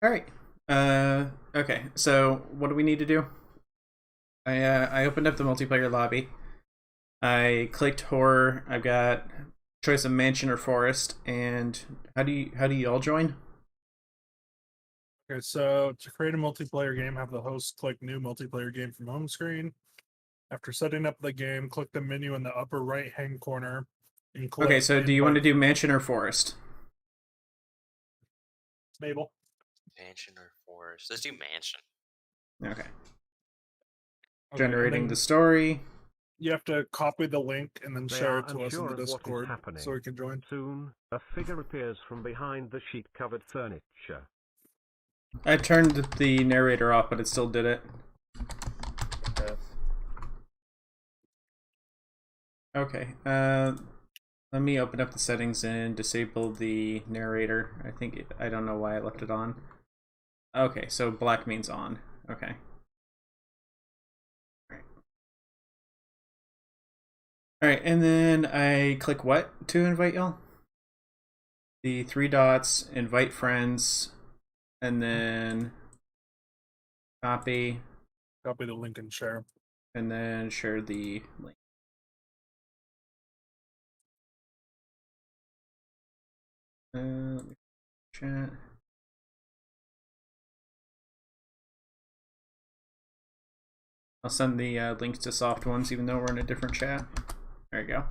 All right. Okay. So what do we need to do? I opened up the multiplayer lobby. I clicked horror. I've got choice of mansion or forest. And how do you all join? Okay, so to create a multiplayer game, have the host click new multiplayer game from home screen. After setting up the game, click the menu in the upper right hand corner and Okay. click So do you want to invite do mansion or forest? Mabel. Mansion or forest? Let's do mansion. Okay. Okay, and Generating then the story. you have to copy the link and then They share are it to us in unsure the of what is Discord happening. so we can join. Soon, a figure appears from behind the sheet-covered furniture. I turned the narrator off, but it still did it. Okay. Let me open up the settings and disable the narrator. I don't know why I left it on. Okay, so black means on. Okay. Alright, and then I click what to invite y'all? The three dots, invite friends, and then copy, Copy the link and share. and then share the link. Let me chat. I'll send the links to soft ones even though we're in a different chat. There you go.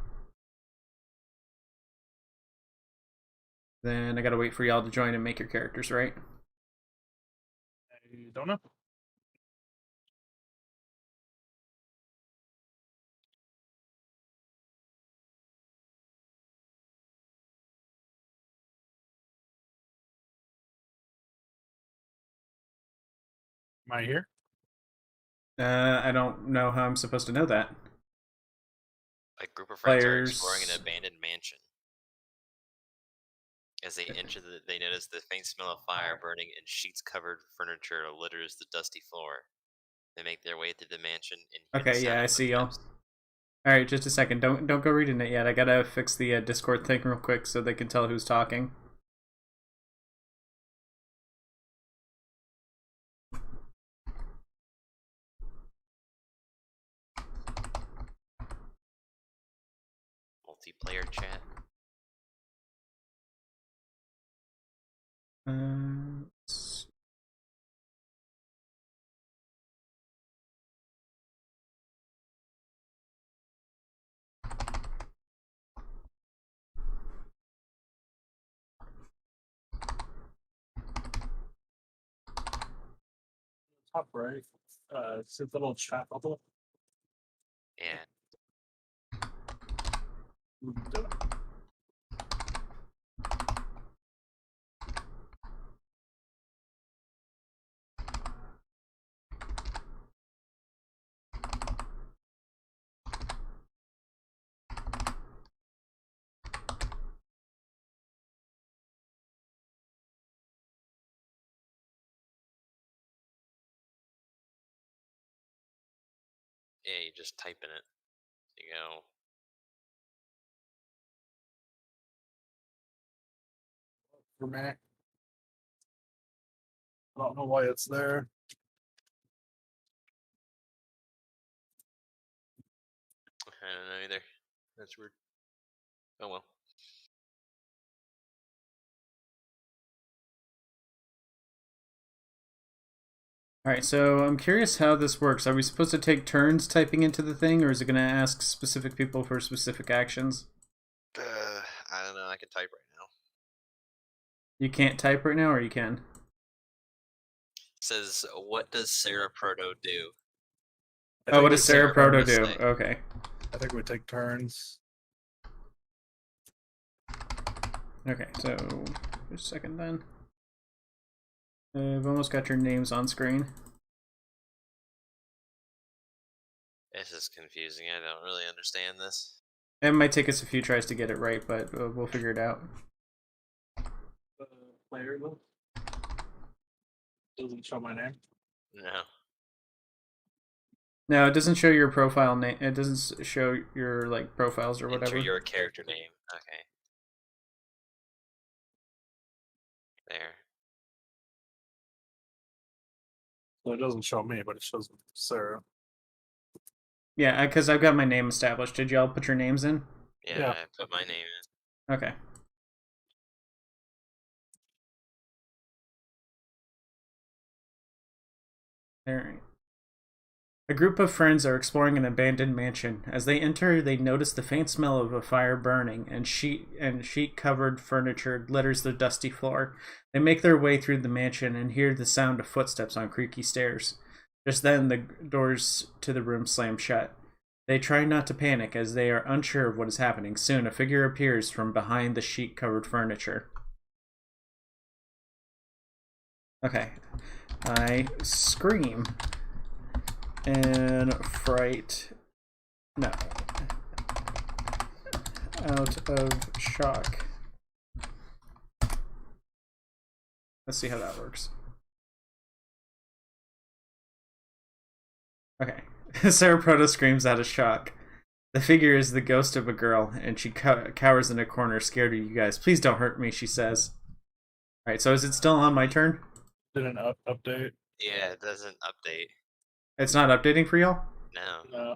Then I gotta wait for y'all to join and make your characters, right? I don't know. Am I here? I don't know how I'm supposed to know that. A group of friends are Players. exploring an abandoned mansion. As they enter, they notice the faint smell of fire burning and sheets-covered furniture litters the dusty floor. They make their way through the mansion and hear the Okay, sound yeah, I of see y'all. footsteps. Alright, just a second. Don't go reading it yet. I gotta fix the Discord thing real quick so they can tell who's talking. Multiplayer chat. Let's- Top right. It's a little chat bubble. Yeah. Do it. Yeah, you just type in it. You go. For me. I don't know why it's there. I don't know either. That's weird. Oh well. Alright, so I'm curious how this works. Are we supposed to take turns typing into the thing, or is it gonna ask specific people for specific actions? I don't know. I can type right now. You can't type right now, or you can? It says, what does Sera Proto do? Oh, what does does Sera Sera Proto Proto do? say? Okay. I think we take turns. Okay, so just a second then. I've almost got your names on screen. This is confusing. I don't really understand this. It might take us a few tries to get it right, but we'll figure it out. Player list. Doesn't show my name. No. No, it doesn't show your profile name. It doesn't show your like profiles or whatever. Enter your character name. Okay. There. Well, it doesn't show me, but it shows Sarah. Yeah, because I've got my name established. Did y'all put your names in? Yeah, I put my name in. Okay. Alright. A group of friends are exploring an abandoned mansion. As they enter, they notice the faint smell of a fire burning, and sheet-covered furniture litters the dusty floor. They make their way through the mansion and hear the sound of footsteps on creaky stairs. Just then, the doors to the room slam shut. They try not to panic as they are unsure of what is happening. Soon, a figure appears from behind the sheet-covered furniture. Okay. I scream. And fright. No. Out of shock. Let's see how that works. Okay. Sarah Proto screams out of shock. The figure is the ghost of a girl, and she cowers in a corner, scared of you guys. Please don't hurt me, she says. Alright, so is it still on my turn? Didn't update. Yeah, it doesn't update. It's not updating for y'all? No. No.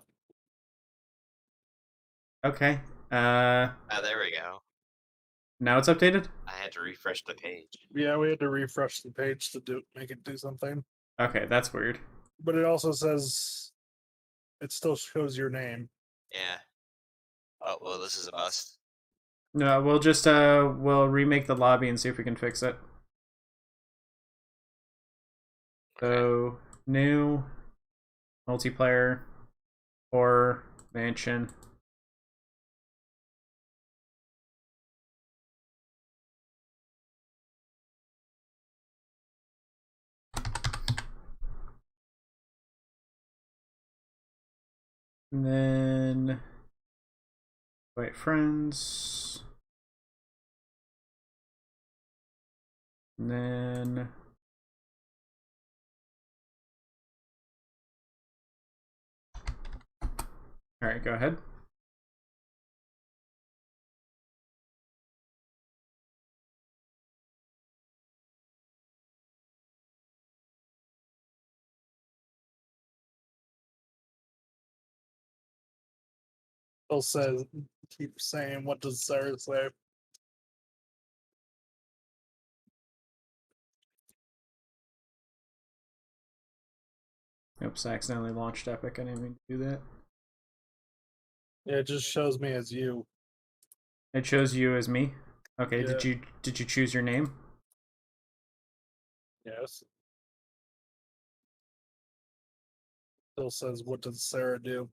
Okay. Oh, there we go. Now it's updated? I had to refresh the page. Yeah, we had to refresh the page to make it do something. Okay, that's weird. But it also says it still shows your name. Yeah. Oh, well, this is a bust. No, we'll just we'll remake the lobby and see if we can fix it. So new multiplayer horror mansion. And then invite friends. And then all right, go ahead. Still says, keep saying, what does Sarah say? Oops, I accidentally launched Epic. I didn't mean to do that. Yeah, it just shows me as you. It shows you as me. Okay, Yeah. did you choose your name? Yes. Still says, what does Sarah do?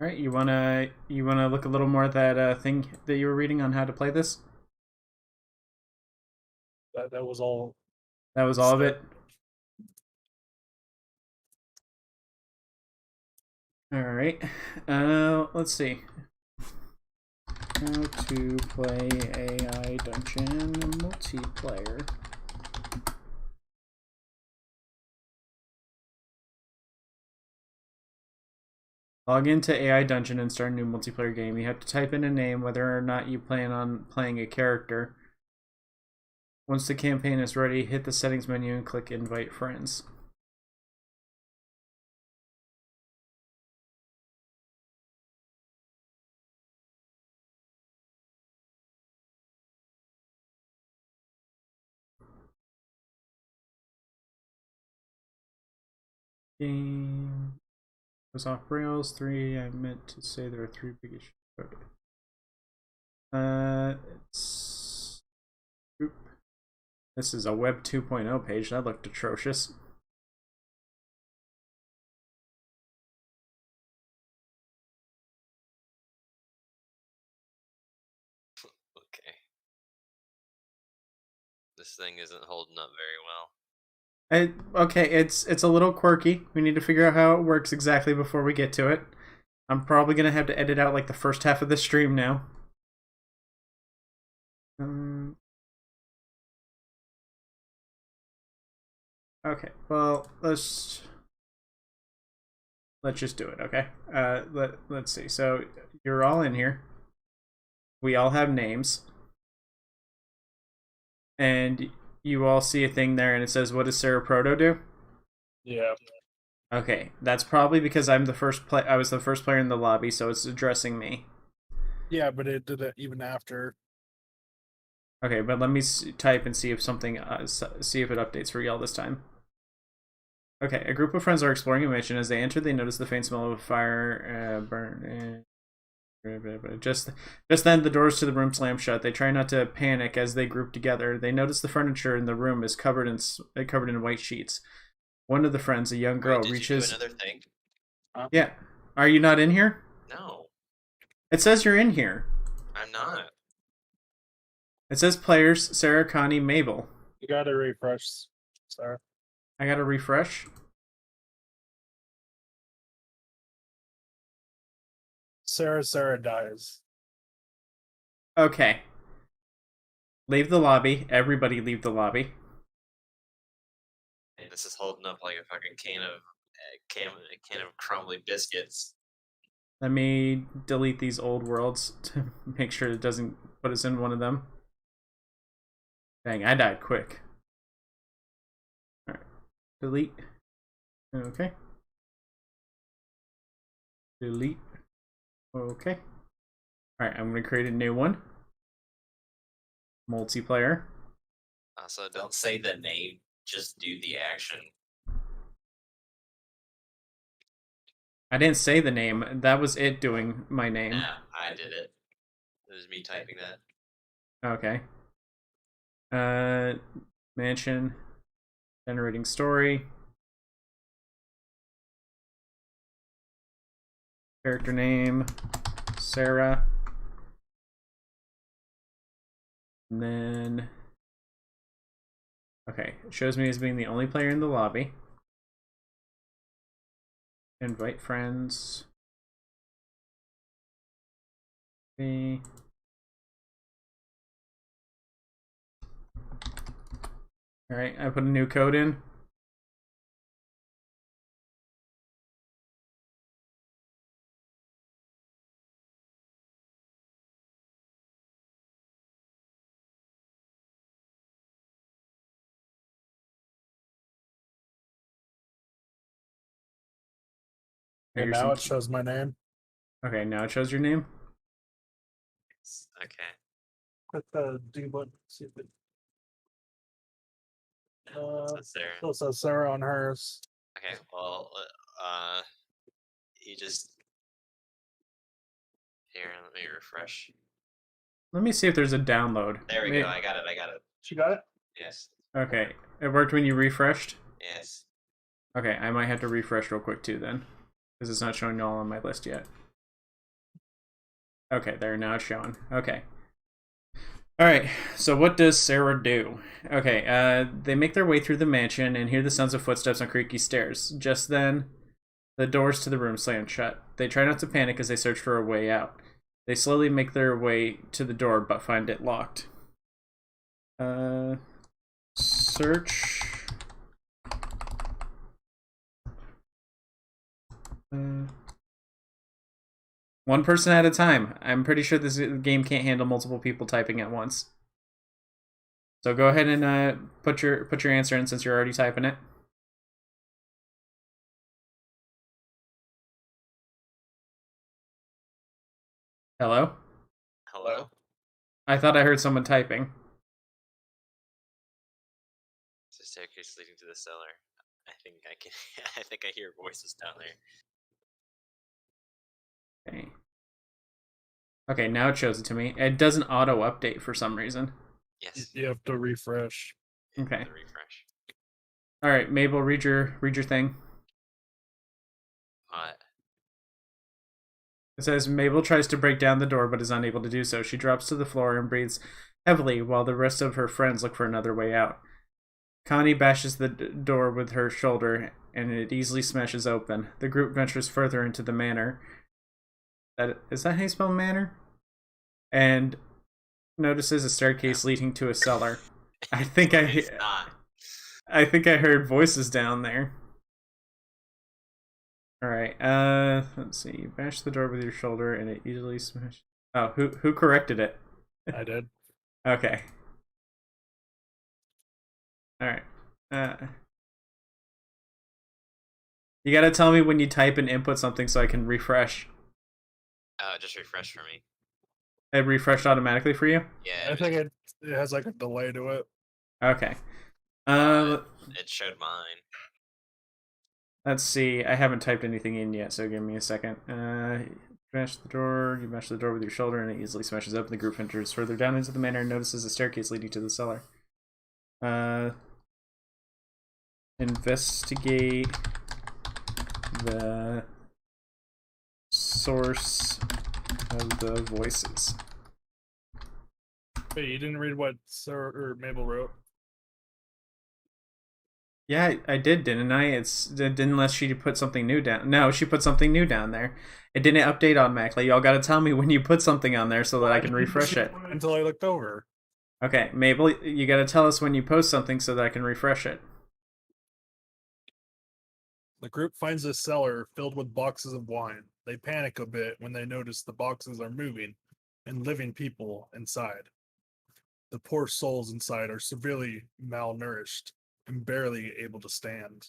All right, you wanna look a little more at that thing that you were reading on how to play this? That was all. That was all of it. All right. Let's see. How to play AI Dungeon multiplayer. Log into AI Dungeon and start a new multiplayer game. You have to type in a name, whether or not you plan on playing a character. Once the campaign is ready, hit the settings menu and click Invite Friends. Game goes off rails. 3. I meant to say there are 3 big issues. Okay. It's Oop. This is a Web 2.0 page. That looked atrocious. Okay. This thing isn't holding up very well. Okay, it's a little quirky. We need to figure out how it works exactly before we get to it. I'm probably gonna have to edit out like the first half of the stream now. Okay, well let's just do it. Okay, let's see. So you're all in here. We all have names. and you all see a thing there, and it says, "What does Sera Proto do?" Yeah. Okay, that's probably because I'm the first play. I was the first player in the lobby, so it's addressing me. Yeah, but it did it even after. Okay, but let me type and see if something see if it updates for y'all this time. Okay, a group of friends are exploring a mansion. As they enter, they notice the faint smell of fire burn. Just then, the doors to the room slam shut. They try not to panic as they group together. They notice the furniture in the room is covered in white sheets. One of the friends, a young girl, Did reaches. you do another thing? Yeah, are you not in here? No, It says you're in here. I'm not. It says players: Sera, Connie, Mabel. You gotta refresh, Sarah. I gotta refresh. Sarah dies. Okay. Leave the lobby. Everybody leave the lobby. And this is holding up like a fucking can of crumbly biscuits. Let me delete these old worlds to make sure it doesn't put us in one of them. Dang, I died quick. Alright. Delete. Okay. Delete. Okay. Alright, I'm going to create a new one. Multiplayer. So don't say the name, just do the action. I didn't say the name. That was it doing my name. Nah, I did it. It was me typing that. Okay. Mansion. Generating story. Character name. Sera. And then... Okay, it shows me as being the only player in the lobby. Invite friends. Okay. Alright, I put a new code in. And now it shows my name. Okay, now it shows your name. Okay. Click the D button. See if it. So Sarah. Still says Sarah on hers. Okay, well, you just... Here, let me refresh. Let me see if there's a download. There we go, I got it. She got it? Yes. Okay, it worked when you refreshed? Yes. Okay, I might have to refresh real quick too then. Because it's not showing y'all on my list yet. Okay, there, now it's showing. Okay. Alright, so what does Sera do? Okay, they make their way through the mansion and hear the sounds of footsteps on creaky stairs. Just then, the doors to the room slam shut. They try not to panic as they search for a way out. They slowly make their way to the door, but find it locked. Search. One person at a time. I'm pretty sure this game can't handle multiple people typing at once. So go ahead and put your answer in since you're already typing it. Hello? Hello? I thought I heard someone typing. It's a staircase leading to the cellar. I think I can. I think I hear voices down there. Okay. Okay, now it shows it to me. It doesn't auto-update for some reason. Yes. You have to refresh. Okay. The refresh. Alright, Mabel, read your thing. What? It says, Mabel tries to break down the door but is unable to do so. She drops to the floor and breathes heavily while the rest of her friends look for another way out. Connie bashes the door with her shoulder and it easily smashes open. The group ventures further into the manor. Is that how you spell manor? And notices a staircase leading to a cellar. I think It's not. I think I heard voices down there. Alright, let's see. You bash the door with your shoulder and it easily smashed. Oh, who corrected it? I did. Okay. All right. You gotta tell me when you type and input something so I can refresh. Just refresh for me. It refreshed automatically for you? Yeah, I think it has like a delay to it. Okay. it showed mine. Let's see. I haven't typed anything in yet, so give me a second. Smash the door. You mash the door with your shoulder, and it easily smashes open. The group enters further down into the manor and notices a staircase leading to the cellar. Investigate the source of the voices. Wait, you didn't read what Sir or Mabel wrote? Yeah, I did, didn't I? It didn't unless she put something new down. No, she put something new down there. It didn't update automatically. Y'all gotta tell me when you put something on there so that I can refresh it. Until I looked over. Okay, Mabel, you gotta tell us when you post something so that I can refresh it. The group finds a cellar filled with boxes of wine. They panic a bit when they notice the boxes are moving and living people inside. The poor souls inside are severely malnourished and barely able to stand.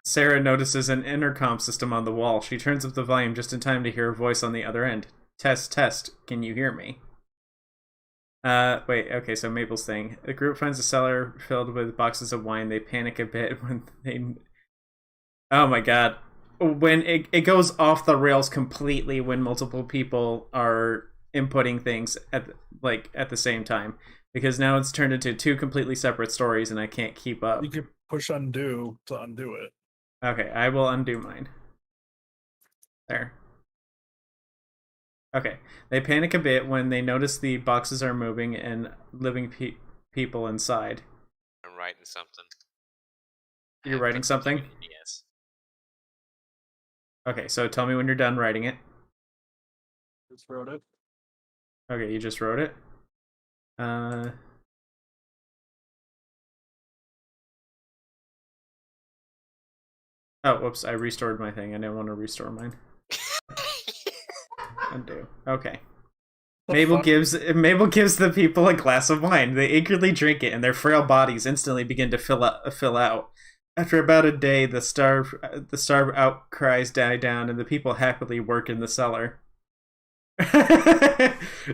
Sera notices an intercom system on the wall. She turns up the volume just in time to hear a voice on the other end. Test, test. Can you hear me? Wait, okay, so Mabel's thing. The group finds a cellar filled with boxes of wine. They panic a bit when they... Oh my god. When it goes off the rails completely when multiple people are inputting things at the same time. Because now it's turned into two completely separate stories and I can't keep up. You can push undo to undo it. Okay, I will undo mine. There. Okay. They panic a bit when they notice the boxes are moving and living people inside. I'm writing something. You're writing something? Yes. Okay, so tell me when you're done writing it. Just wrote it. Okay, you just wrote it. Oh, whoops, I restored my thing. I didn't want to restore mine. Undo. Okay. Mabel gives the people a glass of wine. They eagerly drink it, and their frail bodies instantly begin to fill out. After about a day, the starved outcries die down, and the people happily work in the cellar.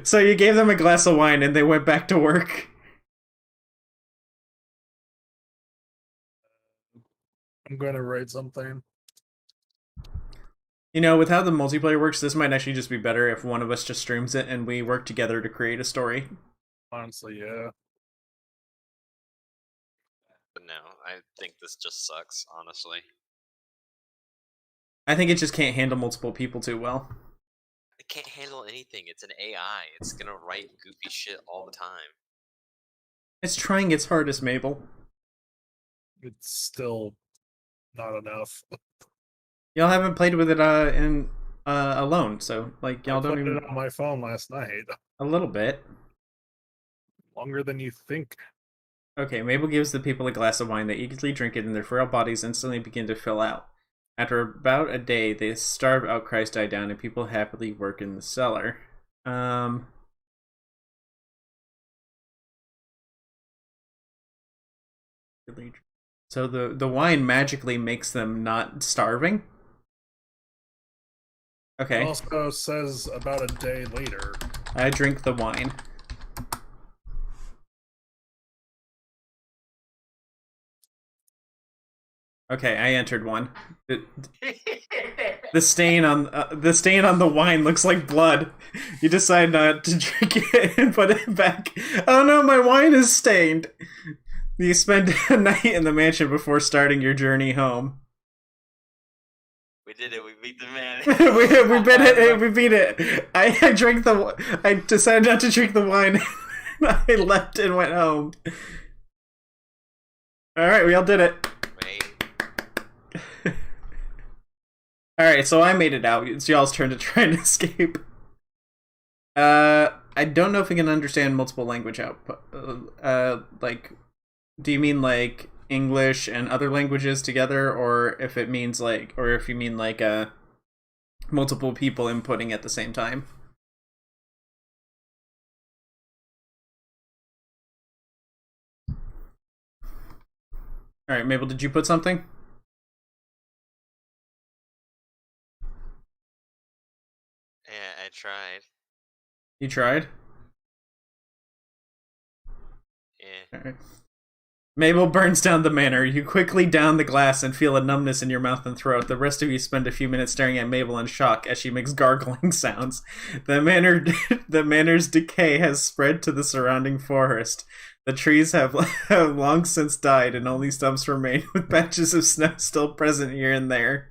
So you gave them a glass of wine, and they went back to work. I'm going to write something. You know, with how the multiplayer works, this might actually just be better if one of us just streams it and we work together to create a story. Honestly, yeah. But no, I think this just sucks, honestly. I think it just can't handle multiple people too well. It can't handle anything. It's an AI. It's gonna write goofy shit all the time. It's trying its hardest, Mabel. It's still not enough. Y'all haven't played with it alone, so like y'all I don't played even it on my phone last night. a little bit. Longer than you think. Okay, Mabel gives the people a glass of wine. They eagerly drink it, and their frail bodies instantly begin to fill out. After about a day, the starved outcries die down, and people happily work in the cellar. So the wine magically makes them not starving? Okay. It also says about a day later. I drink the wine. Okay, I entered one. The stain on the wine looks like blood. You decide not to drink it and put it back. Oh no, my wine is stained. You spend a night in the mansion before starting your journey home. We did it. We beat the man. We beat it. I decided not to drink the wine. I left and went home. All right, we all did it. Wait. All right, so I made it out. It's y'all's turn to try and escape. I don't know if we can understand multiple language output. Like, do you mean like English and other languages together, or if it means like, or if you mean like multiple people inputting at the same time? Alright, Mabel, did you put something? Yeah, I tried. You tried? Yeah. Alright. Mabel burns down the manor. You quickly down the glass and feel a numbness in your mouth and throat. The rest of you spend a few minutes staring at Mabel in shock as she makes gargling sounds. The manor's decay has spread to the surrounding forest. The trees have long since died and only stumps remain, with patches of snow still present here and there.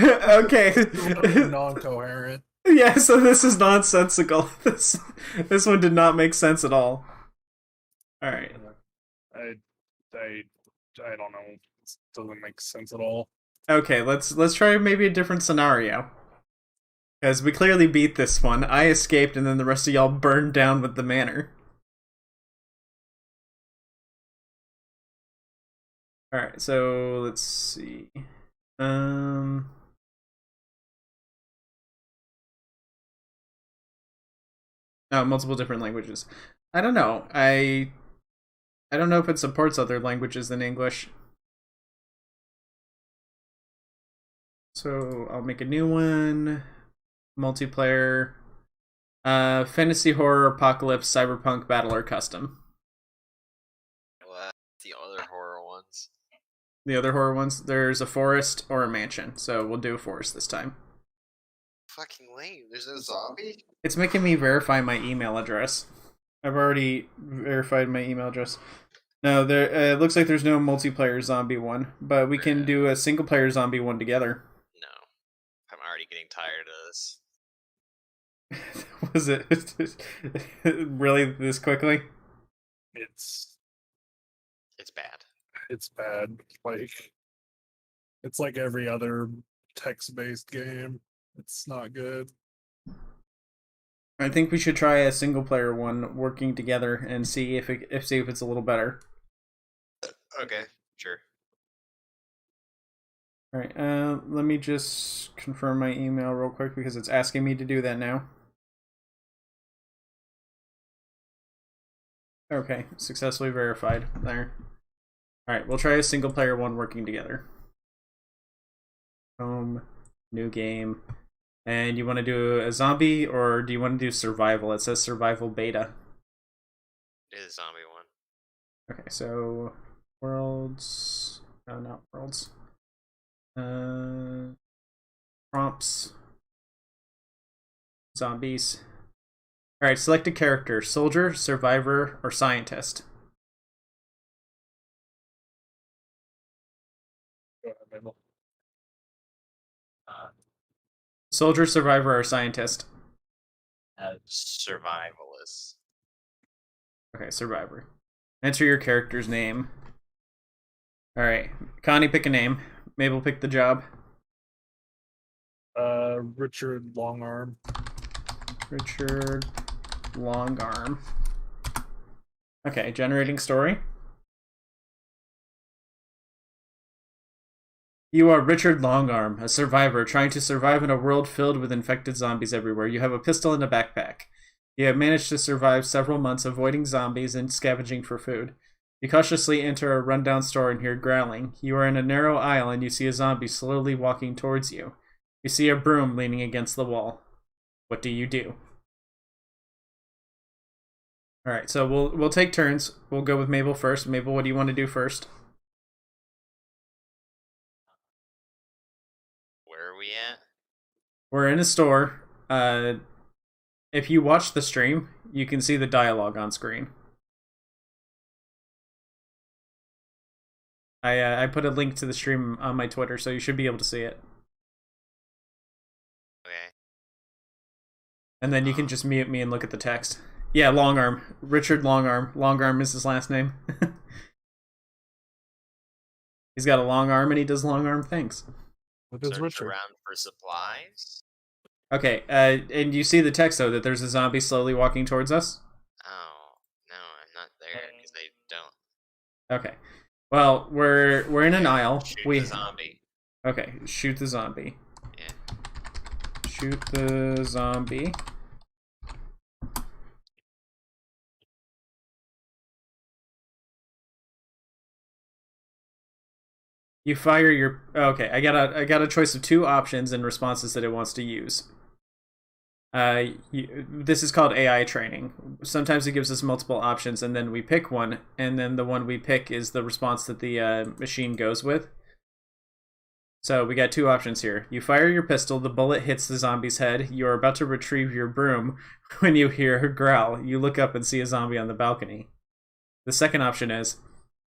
Okay. Non-coherent. Yeah, so this is nonsensical. This one did not make sense at all. All right. I don't know. It doesn't make sense at all. Okay, let's try maybe a different scenario. Because we clearly beat this one. I escaped, and then the rest of y'all burned down with the manor. All right, so let's see. No, multiple different languages. I don't know. I don't know if it supports other languages than English. So I'll make a new one. Multiplayer. Fantasy horror, apocalypse, cyberpunk, battle, or custom. What? The other horror ones. The other horror ones, there's a forest or a mansion. So we'll do a forest this time. Fucking lame. There's no zombie? It's making me verify my email address. I've already verified my email address. No, there. It looks like there's no multiplayer zombie one, but we can do a single player zombie one together. No. I'm already getting tired of this. Was it really this quickly? It's bad. It's bad. It's like every other text-based game. It's not good. I think we should try a single player one working together and see if it's a little better. Okay, sure. All right. Let me just confirm my email real quick because it's asking me to do that now. Okay, successfully verified. There. All right, we'll try a single player one working together. Home, new game. And you want to do a zombie or do you want to do survival? It says survival beta. It is a zombie one. Okay, so worlds. No, not worlds. Prompts. Zombies. Alright, select a character. Soldier, survivor, or scientist. Go ahead, Mabel. Soldier, survivor, or scientist. Survivalist. Okay, survivor. Enter your character's name. Alright, Connie, pick a name. Mabel, pick the job. Richard Longarm. Richard Longarm. Okay, generating story. You are Richard Longarm, a survivor trying to survive in a world filled with infected zombies everywhere. You have a pistol and a backpack. You have managed to survive several months avoiding zombies and scavenging for food. You cautiously enter a rundown store and hear growling. You are in a narrow aisle and you see a zombie slowly walking towards you. You see a broom leaning against the wall. What do you do? Alright, so we'll take turns. We'll go with Mabel first. Mabel, what do you want to do first? Where are we at? We're in a store. If you watch the stream, you can see the dialogue on screen. I put a link to the stream on my Twitter, so you should be able to see it. Okay. And then you can just mute me and look at the text. Yeah, Longarm. Richard Longarm. Longarm is his last name. He's got a long arm and he does long arm things. What is Search Richard? around for supplies? Okay, and you see the text though that there's a zombie slowly walking towards us? Oh, no, I'm not there because they don't. Okay. Well, we're in an aisle. Shoot the zombie. Okay, shoot the zombie. Yeah. Shoot the zombie. You fire your. Okay, I got a choice of 2 options and responses that it wants to use. This is called AI training. Sometimes it gives us multiple options, and then we pick one, and then the one we pick is the response that the machine goes with. So we got 2 options here. You fire your pistol, the bullet hits the zombie's head. You are about to retrieve your broom when you hear her growl. You look up and see a zombie on the balcony. The second option is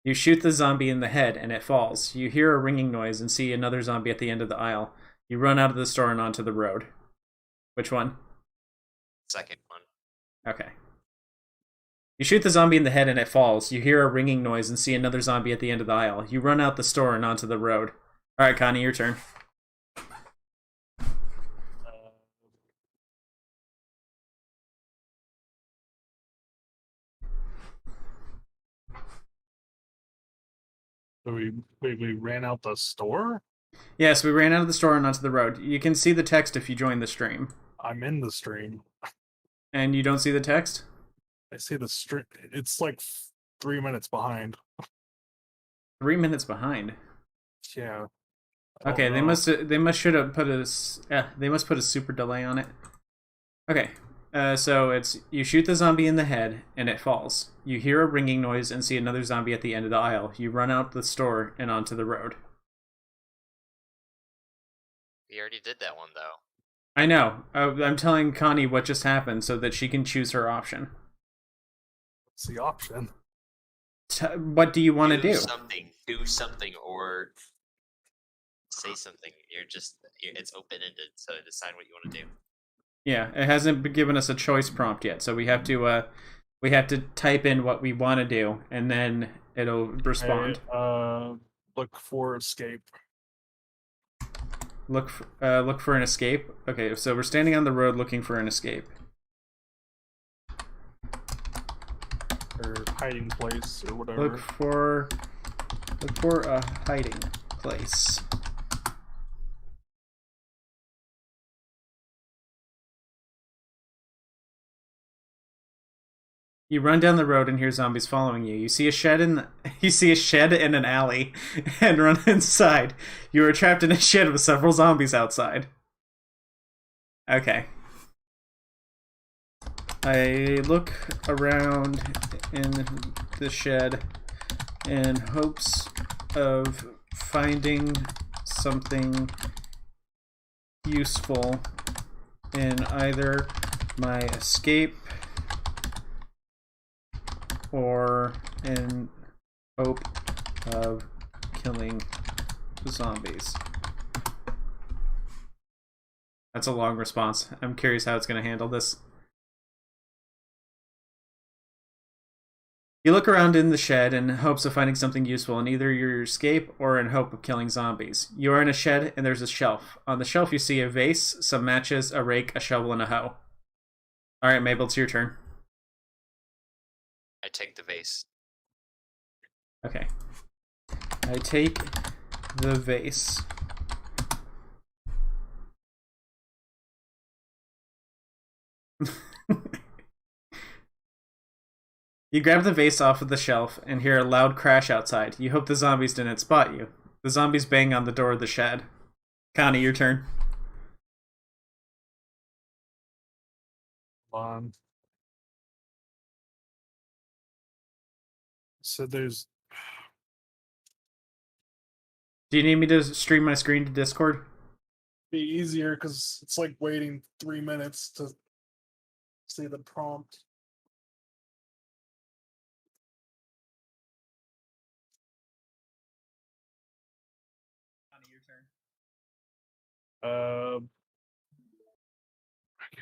you shoot the zombie in the head and it falls. You hear a ringing noise and see another zombie at the end of the aisle. You run out of the store and onto the road. Which one? Second one. Okay. You shoot the zombie in the head and it falls. You hear a ringing noise and see another zombie at the end of the aisle. You run out the store and onto the road. Alright, Connie, your turn. So we ran out the store? Yes, we ran out of the store and onto the road. You can see the text if you join the stream. I'm in the stream. And you don't see the text? I see the stream. It's like 3 minutes behind. 3 minutes behind. Yeah. Okay, they must put a super delay on it. Okay. So it's you shoot the zombie in the head and it falls. You hear a ringing noise and see another zombie at the end of the aisle. You run out the store and onto the road. We already did that one though. I know. I'm telling Connie what just happened so that she can choose her option. What's the option? What do you want to do? Do something, or say something. It's open-ended, so decide what you want to do. Yeah, it hasn't given us a choice prompt yet, so we have to type in what we want to do, and then it'll respond. Look for escape. Look for an escape. Okay, so we're standing on the road looking for an escape. Or hiding place, or whatever. Look for a hiding place. You run down the road and hear zombies following you. You see a shed in an alley and run inside. You are trapped in a shed with several zombies outside. Okay. I look around in the shed in hopes of finding something useful in either my escape or in hope of killing the zombies. That's a long response. I'm curious how it's going to handle this. You look around in the shed in hopes of finding something useful in either your escape or in hope of killing zombies. You are in a shed and there's a shelf. On the shelf you see a vase, some matches, a rake, a shovel, and a hoe. Alright, Mabel, it's your turn. I take the vase. Okay. I take the vase. You grab the vase off of the shelf and hear a loud crash outside. You hope the zombies didn't spot you. The zombies bang on the door of the shed. Connie, your turn. So there's... Do you need me to stream my screen to Discord? Be easier because it's like waiting 3 minutes to see the prompt.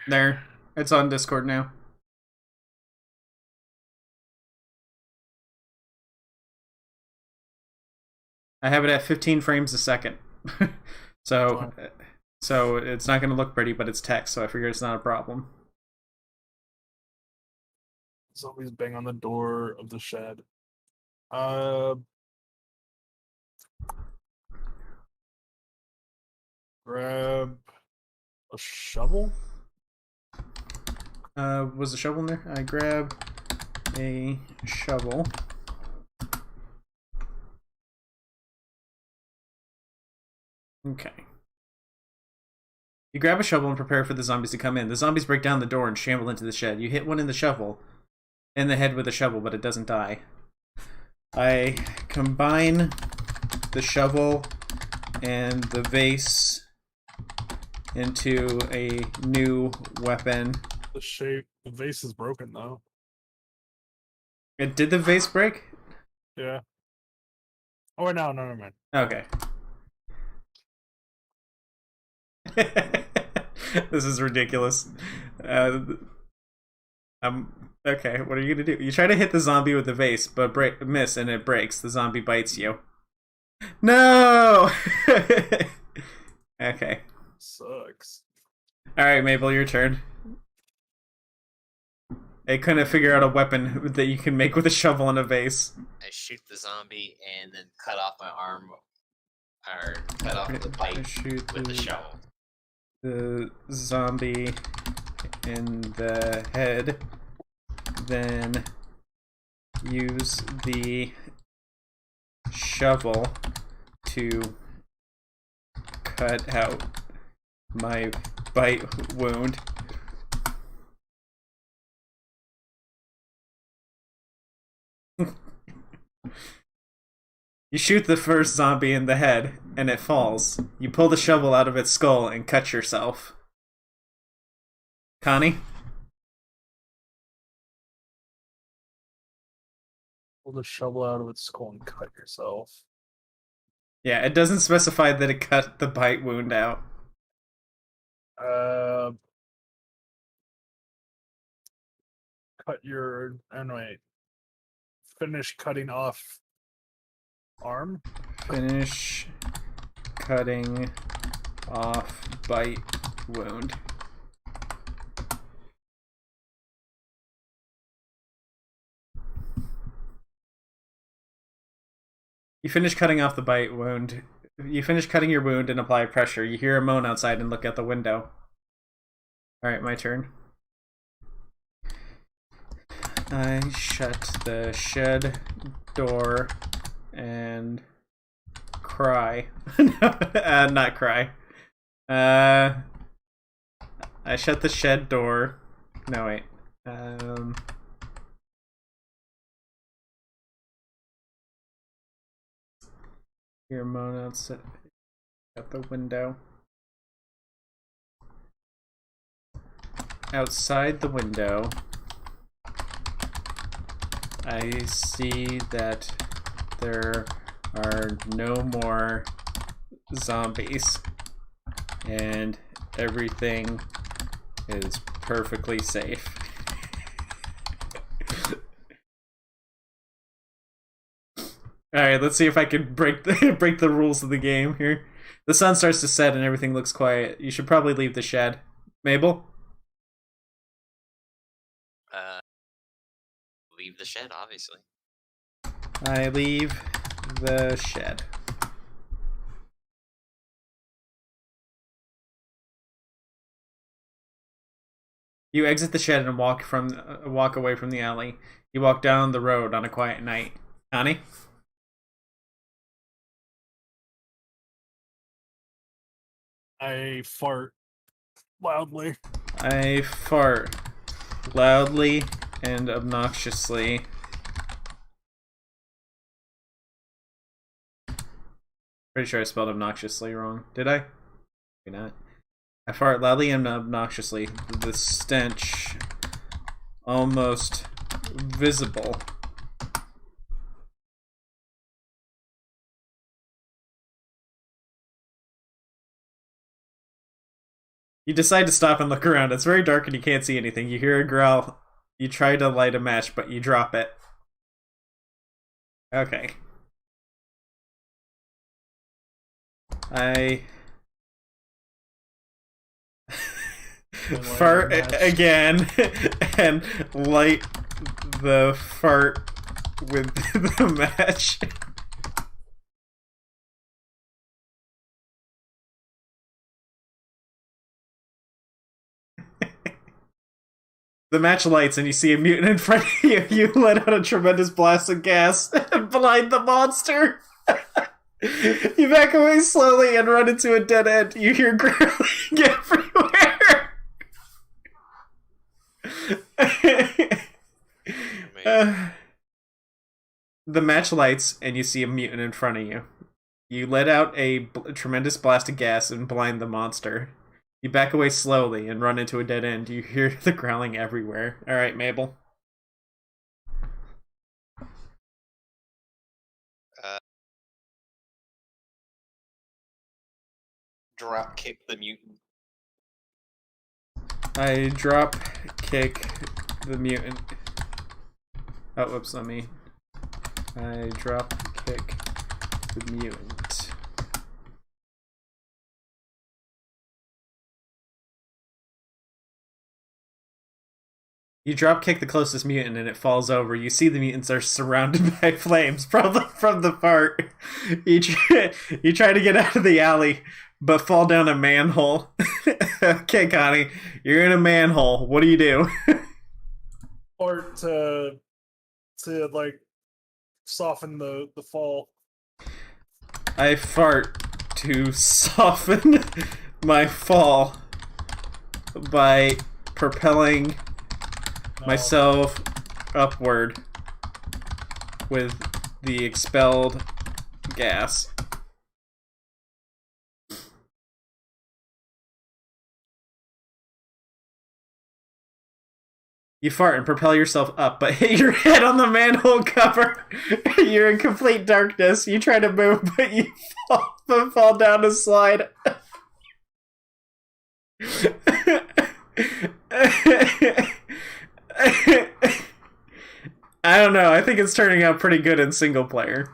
There. It's on Discord now. I have it at 15 frames a second. So it's not going to look pretty, but it's text, so I figure it's not a problem. Zombies bang on the door of the shed. Grab a shovel? Was the shovel in there? I grab a shovel. Okay. You grab a shovel and prepare for the zombies to come in. The zombies break down the door and shamble into the shed. You hit one in the head with a shovel, but it doesn't die. I combine the shovel and the vase into a new weapon. The vase is broken though. Did the vase break? Yeah. Oh no, never mind. Okay. This is ridiculous. Okay, what are you gonna do? You try to hit the zombie with the vase, but miss and it breaks. The zombie bites you. No! Okay. Sucks. Alright, Mabel, your turn. I couldn't figure out a weapon that you can make with a shovel and a vase. I shoot the zombie and then cut off my arm, or cut off the bite with the shovel. The zombie in the head, then use the shovel to cut out my bite wound. You shoot the first zombie in the head, and it falls. You pull the shovel out of its skull and cut yourself. Connie? Pull the shovel out of its skull and cut yourself. Yeah, it doesn't specify that it cut the bite wound out. Cut your... Wait. Finish cutting off arm? Finish cutting off bite wound. You finish cutting off the bite wound. You finish cutting your wound and apply pressure. You hear a moan outside and look out the window. Alright, my turn. I shut the shed door and cry. Not cry. I shut the shed door. No, wait. Hear a moan outside at the window. Outside the window, I see that there are no more zombies and everything is perfectly safe. Alright, let's see if I can break the rules of the game here. The sun starts to set and everything looks quiet. You should probably leave the shed. Mabel? Leave the shed, obviously. I leave the shed. You exit the shed and walk away from the alley. You walk down the road on a quiet night. Connie? I fart loudly. I fart loudly and obnoxiously. Pretty sure I spelled obnoxiously wrong. Did I? Maybe not. I fart loudly and obnoxiously. The stench almost visible. You decide to stop and look around. It's very dark and you can't see anything. You hear a growl. You try to light a match, but you drop it. Okay. I fart again and light the fart with the match. The match lights and you see a mutant in front of you. You let out a tremendous blast of gas and blind the monster. You back away slowly and run into a dead end. You hear growling everywhere. The match lights, and you see a mutant in front of you. You let out a tremendous blast of gas and blind the monster. You back away slowly and run into a dead end. You hear the growling everywhere. Alright, Mabel. Drop kick the mutant. I drop kick the mutant. Oh, whoops, I drop kick the mutant. You drop kick the closest mutant and it falls over. You see the mutants are surrounded by flames, probably from the fart. You try to get out of the alley, but fall down a manhole. Okay, Connie, you're in a manhole. What do you do? Or to like soften the fall. I fart to soften my fall by propelling myself upward with the expelled gas. You fart and propel yourself up, but hit your head on the manhole cover. You're in complete darkness. You try to move, but you fall down a slide. I don't know. I think it's turning out pretty good in single player.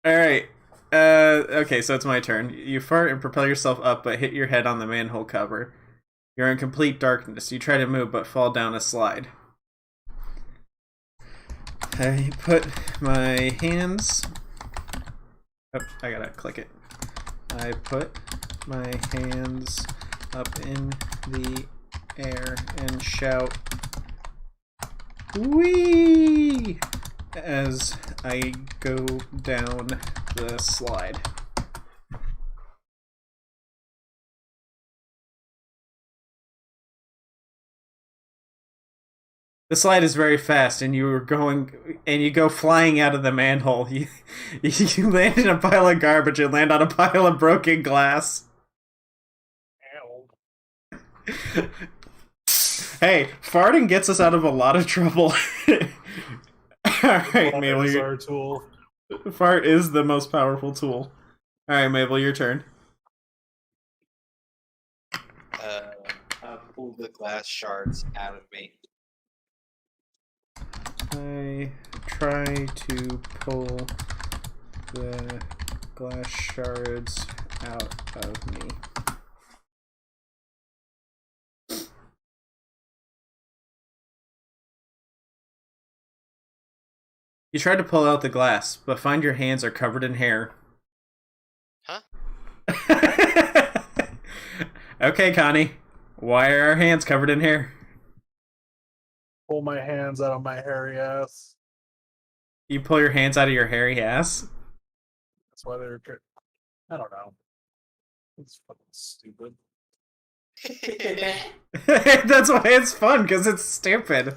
Alright. Okay, so it's my turn. You fart and propel yourself up, but hit your head on the manhole cover. You're in complete darkness. You try to move, but fall down a slide. I put my hands... Oh, I gotta click it. I put my hands up in the air and shout, "Whee!" as I go down the slide. The slide is very fast, and you go flying out of the manhole. You land in a pile of garbage and land on a pile of broken glass. Ow. Hey, farting gets us out of a lot of trouble. Alright, Mabel, is our tool. Fart is the most powerful tool. Alright, Mabel, your turn. Pull the glass shards out of me. I try to pull the glass shards out of me. You try to pull out the glass, but find your hands are covered in hair. Huh? Okay, Connie. Why are our hands covered in hair? Pull my hands out of my hairy ass. You pull your hands out of your hairy ass? That's why they're... I don't know. It's fucking stupid. That's why it's fun, because it's stupid.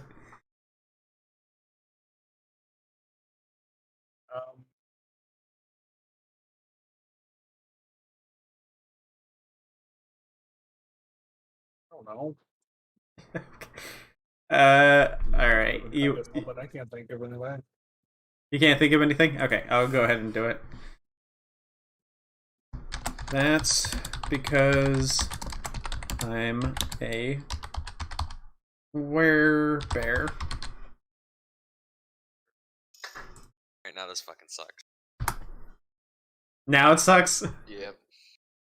I don't know. Alright. But I can't think of anything. You can't think of anything? Okay, I'll go ahead and do it. That's because I'm a werebear. Right now, this fucking sucks. Now it sucks? Yep.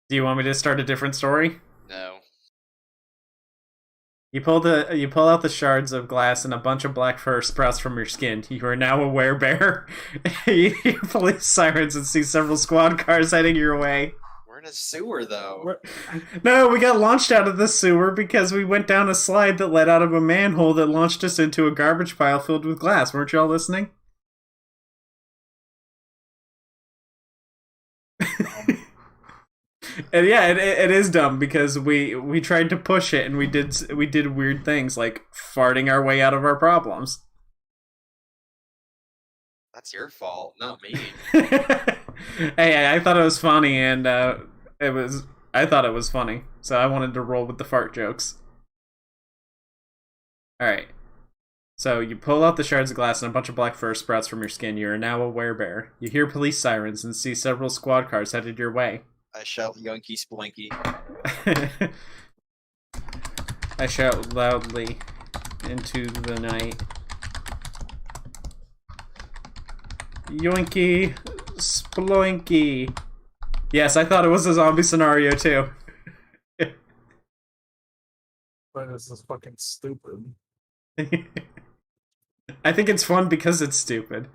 Do you want me to start a different story? No. You pull out the shards of glass and a bunch of black fur sprouts from your skin. You are now a werebear. You hear police sirens and see several squad cars heading your way. We're in a sewer, though. No, we got launched out of the sewer because we went down a slide that led out of a manhole that launched us into a garbage pile filled with glass. Weren't you all listening? And yeah, it is dumb because we tried to push it and we did weird things like farting our way out of our problems. That's your fault, not me. Hey, I thought it was funny, and I thought it was funny, so I wanted to roll with the fart jokes. All right. So you pull out the shards of glass and a bunch of black fur sprouts from your skin. You are now a werebear. You hear police sirens and see several squad cars headed your way. I shout Yoinky Splinky. I shout loudly into the night. Yoinky Sploinky. Yes, I thought it was a zombie scenario too. But this is fucking stupid. I think it's fun because it's stupid.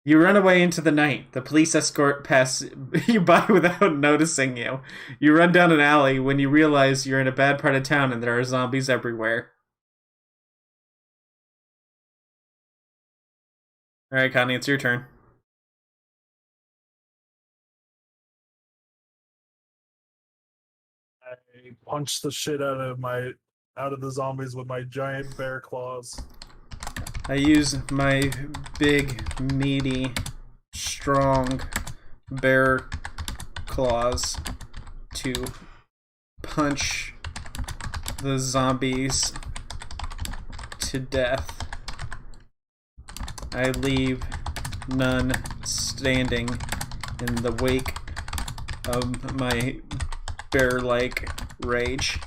You run away into the night. The police escort pass you by without noticing you. You run down an alley when you realize you're in a bad part of town and there are zombies everywhere. Alright, Connie, it's your turn. I punched the shit out of the zombies with my giant bear claws. I use my big, meaty, strong bear claws to punch the zombies to death. I leave none standing in the wake of my bear-like rage.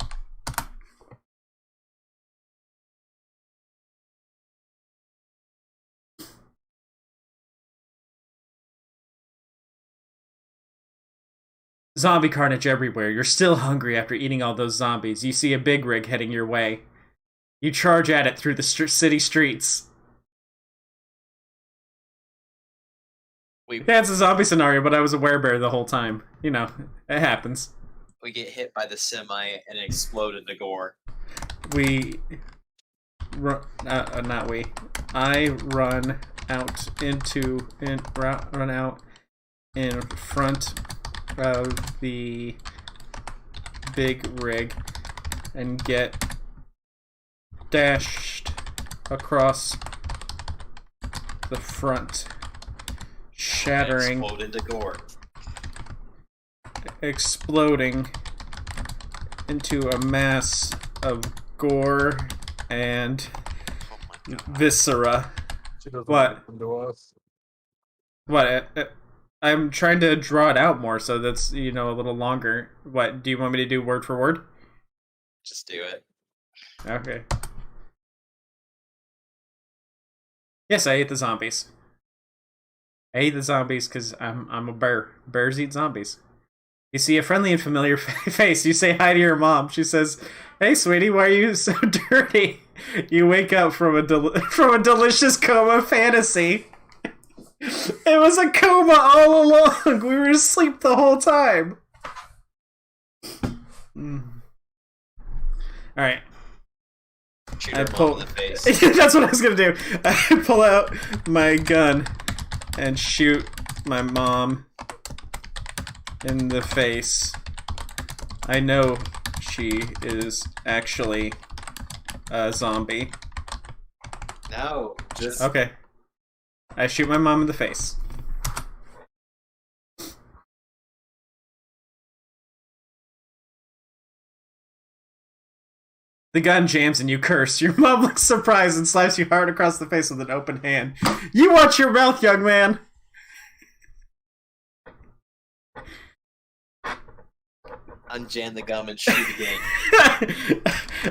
Zombie carnage everywhere. You're still hungry after eating all those zombies. You see a big rig heading your way. You charge at it through the city streets. Yeah, it's a zombie scenario, but I was a werebear the whole time. You know, it happens. We get hit by the semi and explode into gore. I run out in front of the big rig and get dashed across the front, shattering, explode into gore. Exploding into a mass of gore and viscera. What? What? I'm trying to draw it out more so that's, a little longer. What, do you want me to do word for word? Just do it. Okay. Yes, I ate the zombies. I ate the zombies because I'm a bear. Bears eat zombies. You see a friendly and familiar face. You say hi to your mom. She says, "Hey, sweetie, why are you so dirty?" You wake up from a delicious coma fantasy. It was a coma all along. We were asleep the whole time. Alright. Shoot her mom in the face. That's what I was gonna do. I pull out my gun and shoot my mom in the face. I know she is actually a zombie. No, just... Okay. I shoot my mom in the face. The gun jams and you curse. Your mom looks surprised and slaps you hard across the face with an open hand. You watch your mouth, young man! Unjam the gum and shoot again.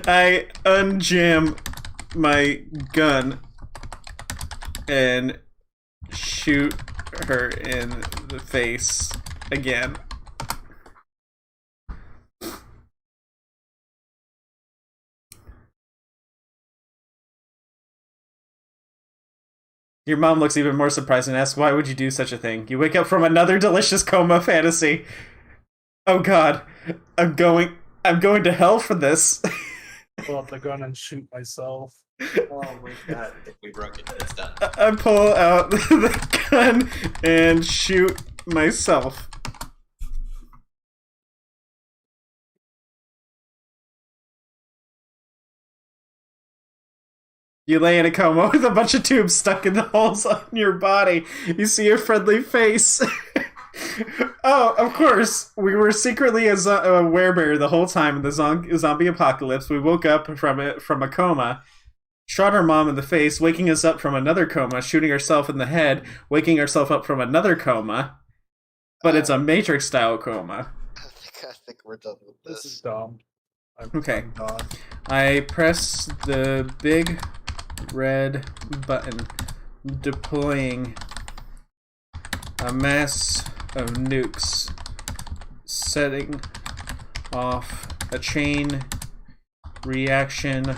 I unjam my gun and shoot her in the face again. Your mom looks even more surprised and asks, "Why would you do such a thing?" You wake up from another delicious coma fantasy. Oh god, I'm going to hell for this. Pull out the gun and shoot myself. Oh my god, if we broke it, it's done. I pull out the gun and shoot myself. You lay in a coma with a bunch of tubes stuck in the holes on your body. You see a friendly face. Oh, of course. We were secretly a werebear the whole time in the zombie apocalypse. We woke up from a coma, shot our mom in the face, waking us up from another coma, shooting ourselves in the head, waking ourselves up from another coma. But it's a Matrix-style coma. I think we're done with This is this. dumb. Okay. I'm done. I press the big red button, deploying a mass of nukes, setting off a chain reaction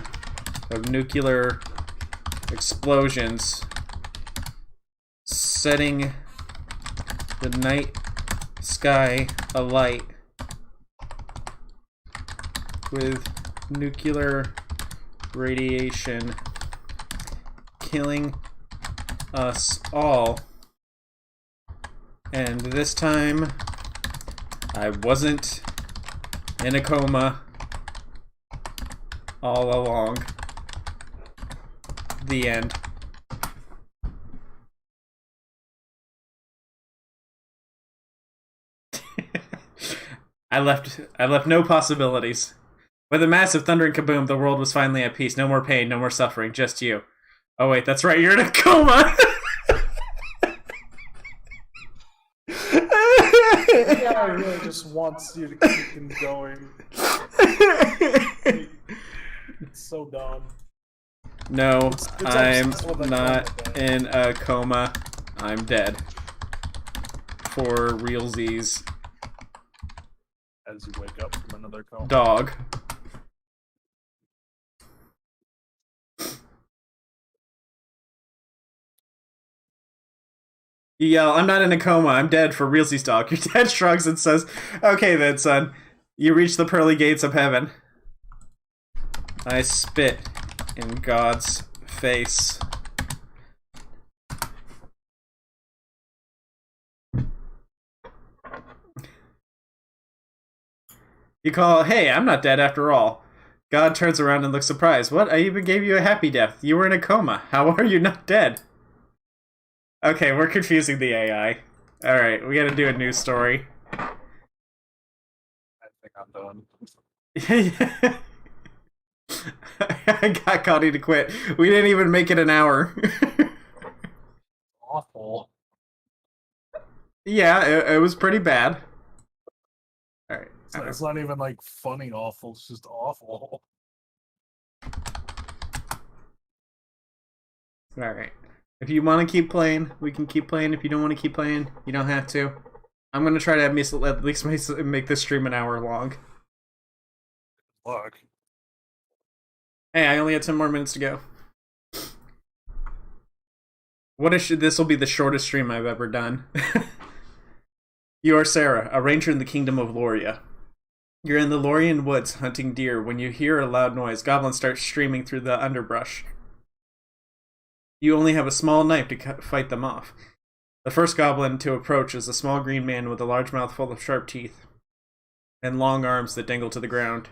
of nuclear explosions, setting the night sky alight with nuclear radiation, killing us all. And this time, I wasn't in a coma all along. The end. I left no possibilities. With a massive thundering kaboom, the world was finally at peace. No more pain, no more suffering, just you. Oh wait, that's right, you're in a coma! Yeah, I really just wants you to keep him going. It's so dumb. No, It's I'm obsessed with a not coma, in a coma. I'm dead. For realsies. As you wake up from another coma. Dog. You yell, I'm not in a coma, I'm dead for realsies, dog. Your dad shrugs and says, okay then, son. You reach the pearly gates of heaven. I spit in God's face. You call, hey, I'm not dead after all. God turns around and looks surprised. What? I even gave you a happy death. You were in a coma. How are you not dead? Okay, we're confusing the AI. Alright, we gotta do a new story. I think I'm done. I got Connie to quit. We didn't even make it an hour. Awful. Yeah, it was pretty bad. Alright. It's not even like funny awful, it's just awful. Alright. If you want to keep playing, we can keep playing. If you don't want to keep playing, you don't have to. I'm going to try to at least make this stream an hour long. Look. Hey, I only had 10 more minutes to go. This will be the shortest stream I've ever done. You are Sera, a ranger in the kingdom of Loria. You're in the Lorian woods hunting deer when you hear a loud noise. Goblins start streaming through the underbrush. You only have a small knife to fight them off. The first goblin to approach is a small green man with a large mouth full of sharp teeth and long arms that dangle to the ground.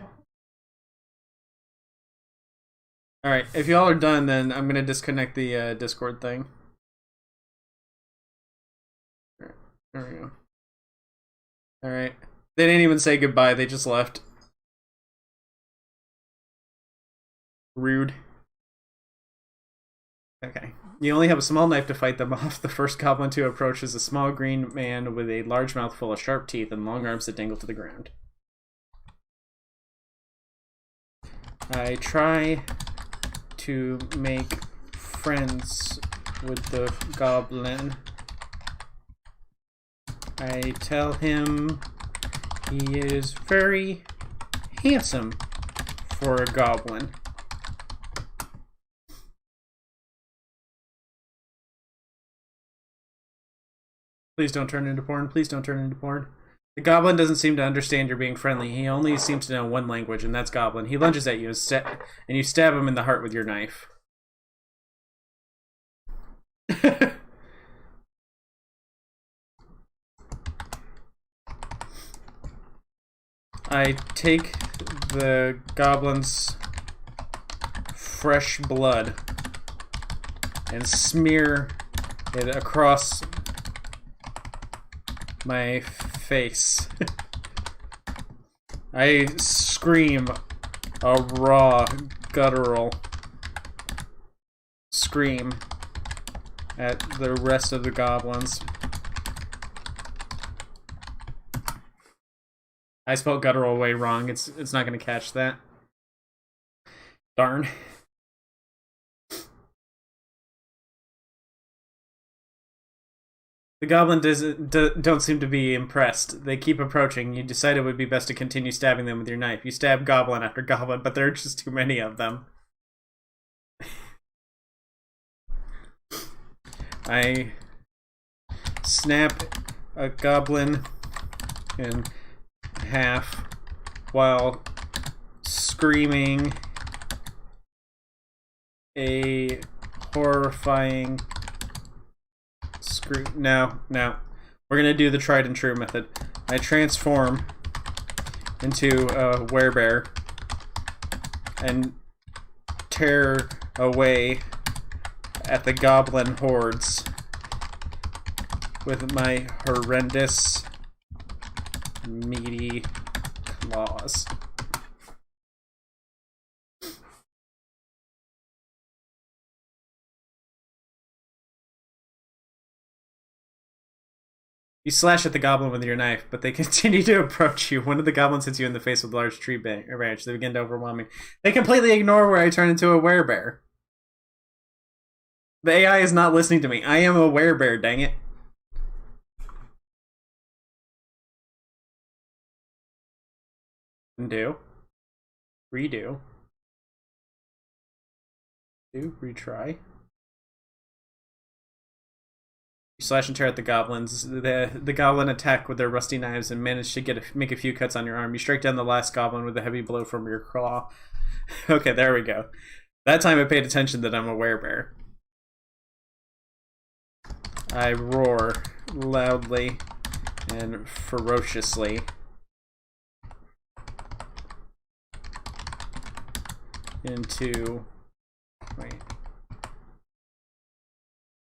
Alright, if y'all are done, then I'm going to disconnect the Discord thing. Alright, there we go. Alright. They didn't even say goodbye, they just left. Rude. Okay. You only have a small knife to fight them off. The first goblin to approach is a small green man with a large mouth full of sharp teeth and long arms that dangle to the ground. I try to make friends with the goblin. I tell him he is very handsome for a goblin. Please don't turn into porn. Please don't turn into porn. The goblin doesn't seem to understand you're being friendly. He only seems to know one language, and that's goblin. He lunges at you and you stab him in the heart with your knife. I take the goblin's fresh blood and smear it across my face. I scream a raw, guttural scream at the rest of the goblins. I spelled guttural way wrong. It's not going to catch that. Darn. The goblin don't seem to be impressed. They keep approaching. You decide it would be best to continue stabbing them with your knife. You stab goblin after goblin, but there are just too many of them. I snap a goblin in half while screaming a horrifying scream. No. We're gonna do the tried and true method. I transform into a werebear and tear away at the goblin hordes with my horrendous meaty claws. You slash at the goblin with your knife, but they continue to approach you. One of the goblins hits you in the face with a large tree branch. They begin to overwhelm me. They completely ignore where I turn into a werebear. The AI is not listening to me. I am a werebear, dang it. Undo. Redo. Do. Retry. You slash and tear at the goblins. The goblin attack with their rusty knives and manage to make a few cuts on your arm. You strike down the last goblin with a heavy blow from your claw. Okay, there we go. That time I paid attention that I'm a werebear. I roar loudly and ferociously.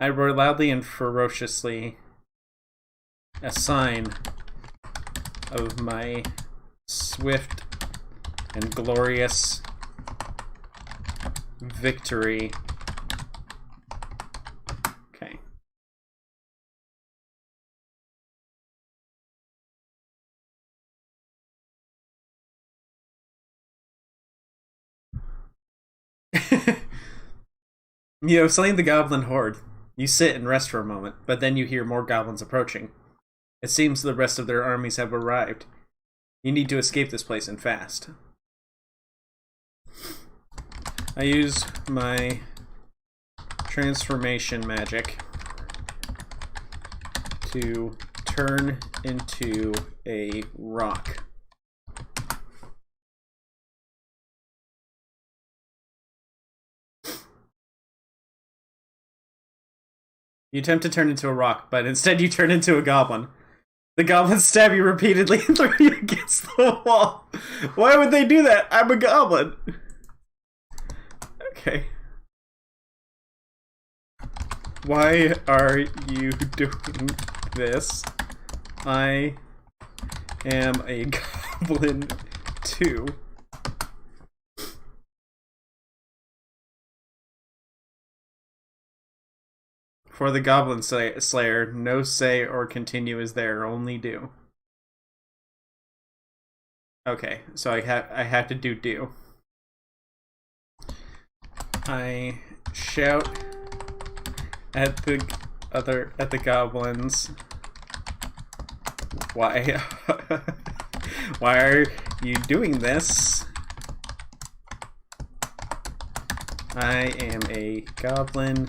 I roar loudly and ferociously, a sign of my swift and glorious victory. Okay. You have slain the goblin horde. You sit and rest for a moment, but then you hear more goblins approaching. It seems the rest of their armies have arrived. You need to escape this place and fast. I use my transformation magic to turn into a rock. You attempt to turn into a rock, but instead you turn into a goblin. The goblins stab you repeatedly and throw you against the wall. Why would they do that? I'm a goblin. Okay. Why are you doing this? I am a goblin too. For the Goblin Slayer, no say or continue is there, only do. Okay, so I have to do. I shout at the goblins. Why why are you doing this? I am a goblin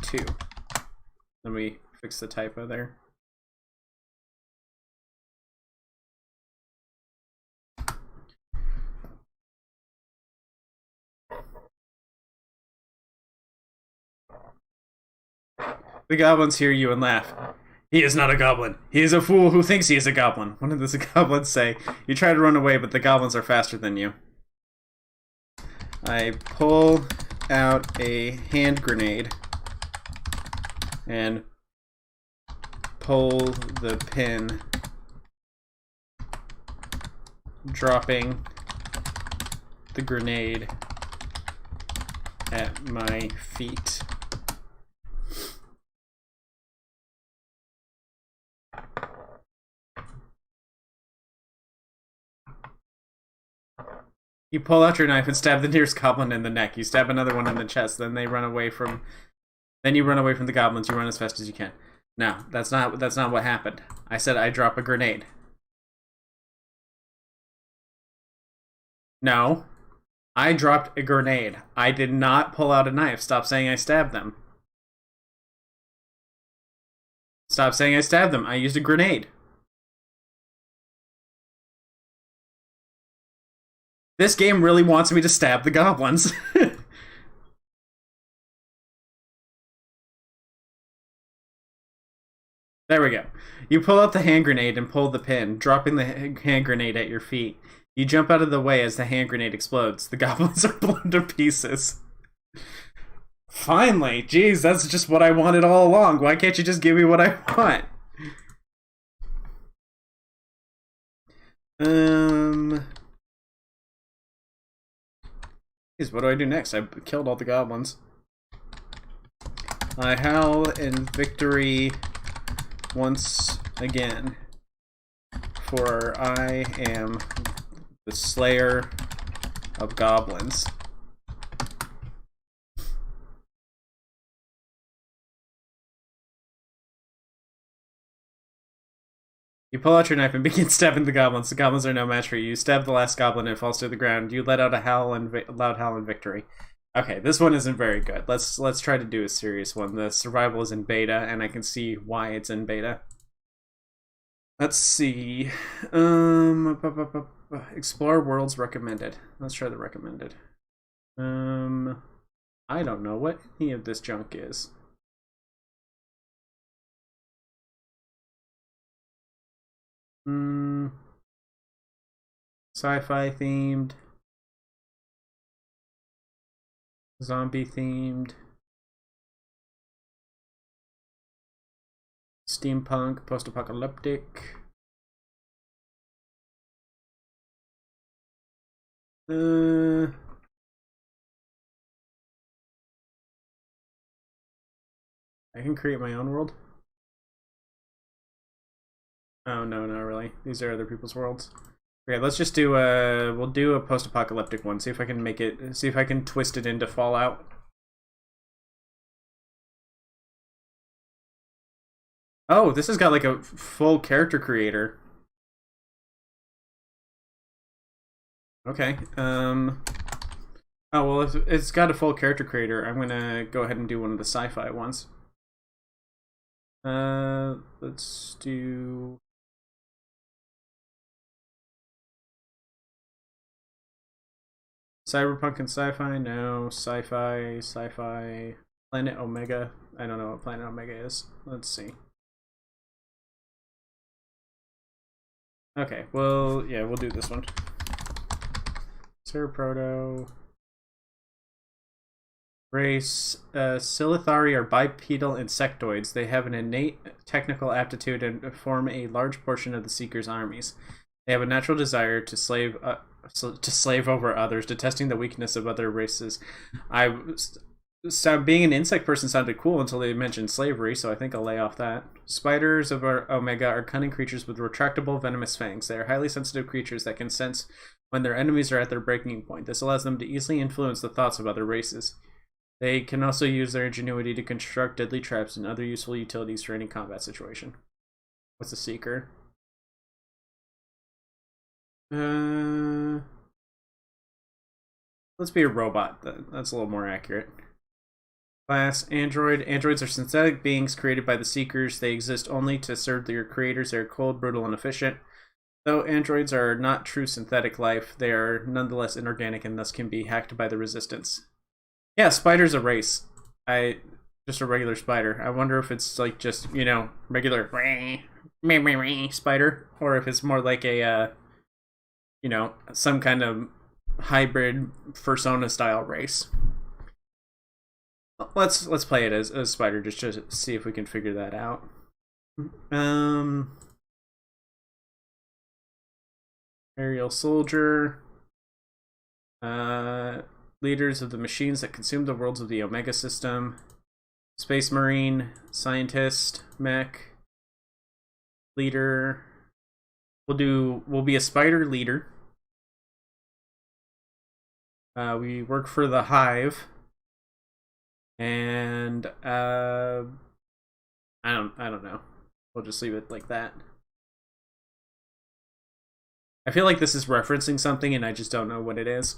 too. Let me fix the typo there. The goblins hear you and laugh. He is not a goblin. He is a fool who thinks he is a goblin. One of the goblins say. You try to run away, but the goblins are faster than you. I pull out a hand grenade and pull the pin, dropping the grenade at my feet. You pull out your knife and stab the nearest goblin in the neck. You stab another one in the chest. Then they run away from. Then you run away from the goblins. You run as fast as you can. No, that's not what happened. I said I drop a grenade. No, I dropped a grenade. I did not pull out a knife. Stop saying I stabbed them. Stop saying I stabbed them. I used a grenade. This game really wants me to stab the goblins. There we go. You pull out the hand grenade and pull the pin, dropping the hand grenade at your feet. You jump out of the way as the hand grenade explodes. The goblins are blown to pieces. Finally! Jeez, that's just what I wanted all along. Why can't you just give me what I want? Jeez, what do I do next? I killed all the goblins. I howl in victory once again, for I am the slayer of goblins. You pull out your knife and begin stabbing the goblins. The goblins are no match for you. You stab the last goblin and it falls to the ground. You let out a loud howl in victory. Okay, this one isn't very good. Let's try to do a serious one. The survival is in beta, and I can see why it's in beta. Let's see. Explore worlds recommended. Let's try the recommended. I don't know what any of this junk is. Sci-fi themed. Zombie themed. Steampunk, post-apocalyptic. I can create my own world. Oh no, not really. These are other people's worlds. Okay, let's just do we'll do a post-apocalyptic one. See if I can make it. See if I can twist it into Fallout. Oh, this has got like a full character creator. Okay. Oh well, if it's got a full character creator, I'm gonna go ahead and do one of the sci-fi ones. Let's do. Cyberpunk and sci-fi? No. Sci-fi. Planet Omega. I don't know what Planet Omega is. Let's see. Okay, well, yeah, we'll do this one. Sera Proto. Race. Silithari are bipedal insectoids. They have an innate technical aptitude and form a large portion of the Seeker's armies. They have a natural desire to slave over others, detesting the weakness of other races. Being an insect person sounded cool until they mentioned slavery, so I think I'll lay off that. Spiders of Omega are cunning creatures with retractable venomous fangs. They are highly sensitive creatures that can sense when their enemies are at their breaking point. This allows them to easily influence the thoughts of other races. They can also use their ingenuity to construct deadly traps and other useful utilities for any combat situation. What's a Seeker? Let's be a robot. That's a little more accurate. Class, Android. Androids are synthetic beings created by the Seekers. They exist only to serve their creators. They are cold, brutal, and efficient. Though androids are not true synthetic life, they are nonetheless inorganic and thus can be hacked by the Resistance. Yeah, spider's a race. Just a regular spider. I wonder if it's like just, you know, regular spider, or if it's more like a, you know, some kind of hybrid Fursona style race. let's play it as Spider just to see if we can figure that out. Aerial soldier. Leaders of the machines that consume the worlds of the Omega system. Space Marine, scientist, mech, leader. We'll be a Spider leader. We work for the Hive. And I don't know. We'll just leave it like that. I feel like this is referencing something and I just don't know what it is.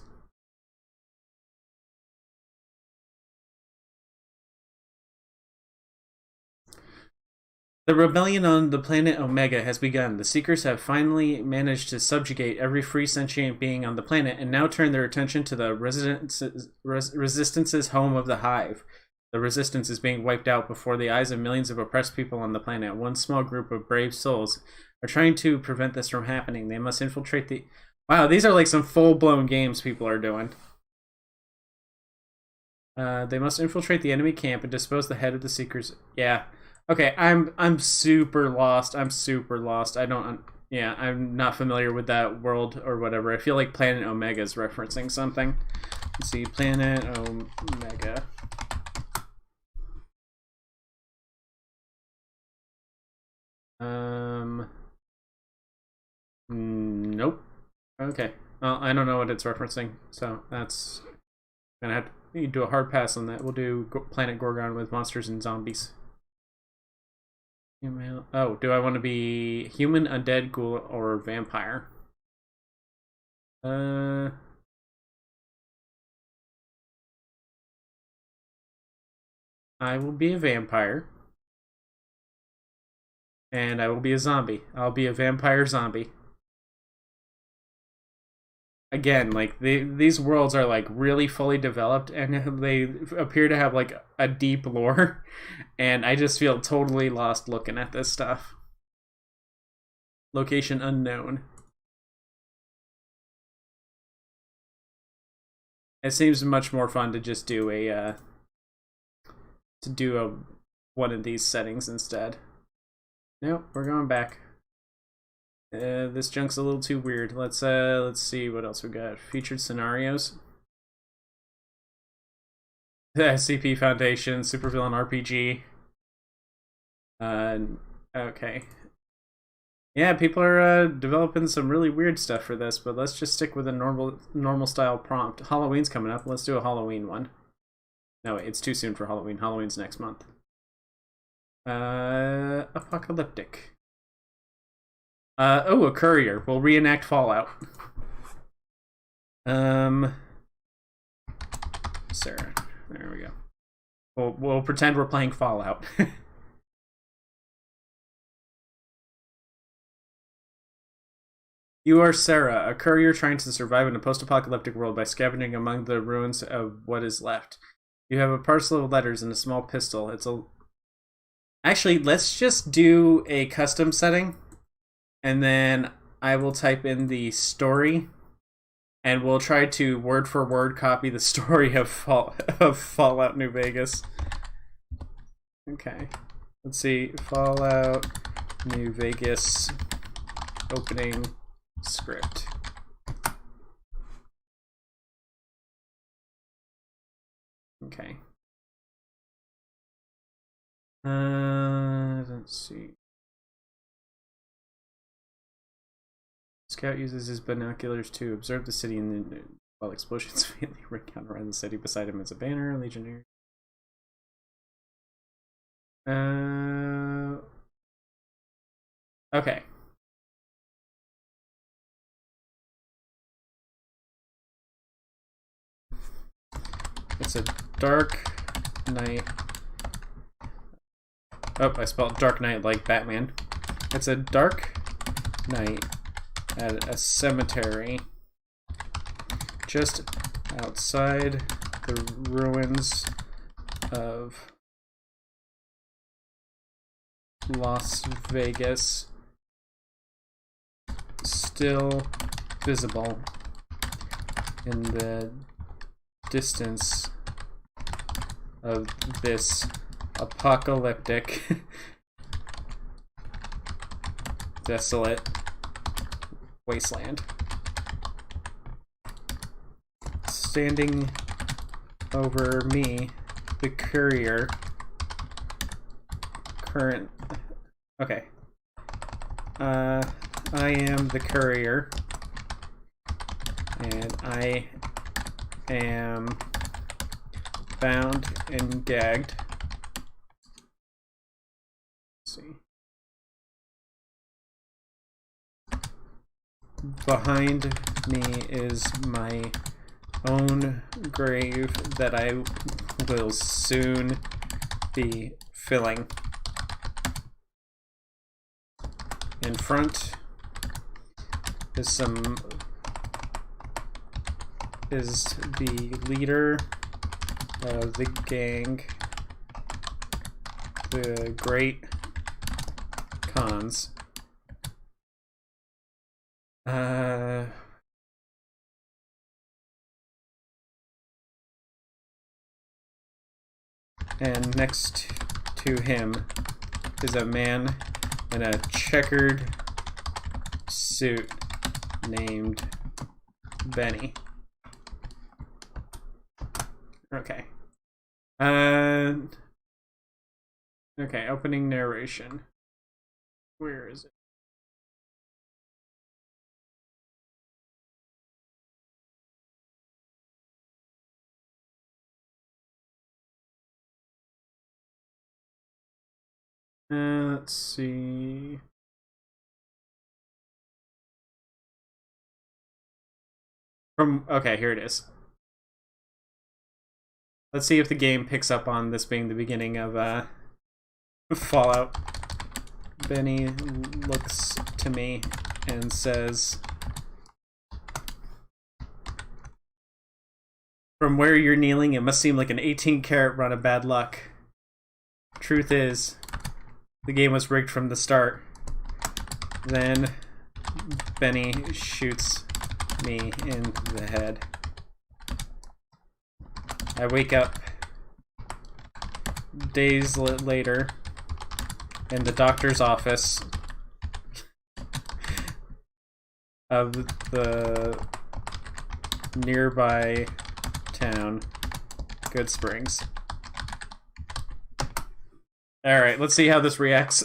The rebellion on the planet Omega has begun. The Seekers have finally managed to subjugate every free sentient being on the planet and now turn their attention to the Resistance's home of the Hive. The Resistance is being wiped out before the eyes of millions of oppressed people on the planet. One small group of brave souls are trying to prevent this from happening. They must infiltrate the... Wow, these are like some full-blown games people are doing. They must infiltrate the enemy camp and dispose the head of the Seekers. Yeah. Okay, I'm super lost. I'm not familiar with that world or whatever. I feel like Planet Omega is referencing something. Let's see, Planet Omega. Nope. Okay. Well, I don't know what it's referencing, so that's gonna have to do a hard pass on that. We'll do Planet Gorgon with monsters and zombies. Oh, do I want to be human, undead, ghoul, or vampire? I will be a vampire. And I will be a zombie. I'll be a vampire zombie. Again, like these worlds are like really fully developed and they appear to have like a deep lore, and I just feel totally lost looking at this stuff. Location unknown. It seems much more fun to just do a one of these settings instead. Nope, we're going back. This junk's a little too weird. Let's see what else we got. Featured scenarios. SCP Foundation, Supervillain RPG. Okay. Yeah, people are developing some really weird stuff for this, but let's just stick with a normal style prompt. Halloween's coming up. Let's do a Halloween one. No, wait, it's too soon for Halloween. Halloween's next month. Apocalyptic. Oh, a courier. We'll reenact Fallout. Sera. There we go. We'll pretend we're playing Fallout. You are Sera, a courier trying to survive in a post-apocalyptic world by scavenging among the ruins of what is left. You have a parcel of letters and a small pistol. Actually, let's just do a custom setting. And then I will type in the story, and we'll try to word for word copy the story of Fallout New Vegas. Okay, let's see, Fallout New Vegas opening script. Okay. Let's see. Scout uses his binoculars to observe the city while explosions faintly ring out around the city. Beside him is a banner, Legionnaire. Okay. It's a dark night. Oh, I spelled Dark Knight like Batman. It's a dark night at a cemetery just outside the ruins of Las Vegas, still visible in the distance of this apocalyptic, desolate wasteland. Standing over me, the courier, okay. I am the courier, and I am bound and gagged. Let's see. Behind me is my own grave that I will soon be filling. In front is the leader of the gang, the Great Khans. And next to him is a man in a checkered suit named Benny. Okay. Okay, opening narration. Where is it? Let's see. Okay, here it is. Let's see if the game picks up on this being the beginning of Fallout. Benny looks to me and says, "From where you're kneeling, it must seem like an 18-karat run of bad luck. Truth is, the game was rigged from the start." Then Benny shoots me in the head. I wake up days later in the doctor's office of the nearby town, Good Springs. Alright, let's see how this reacts.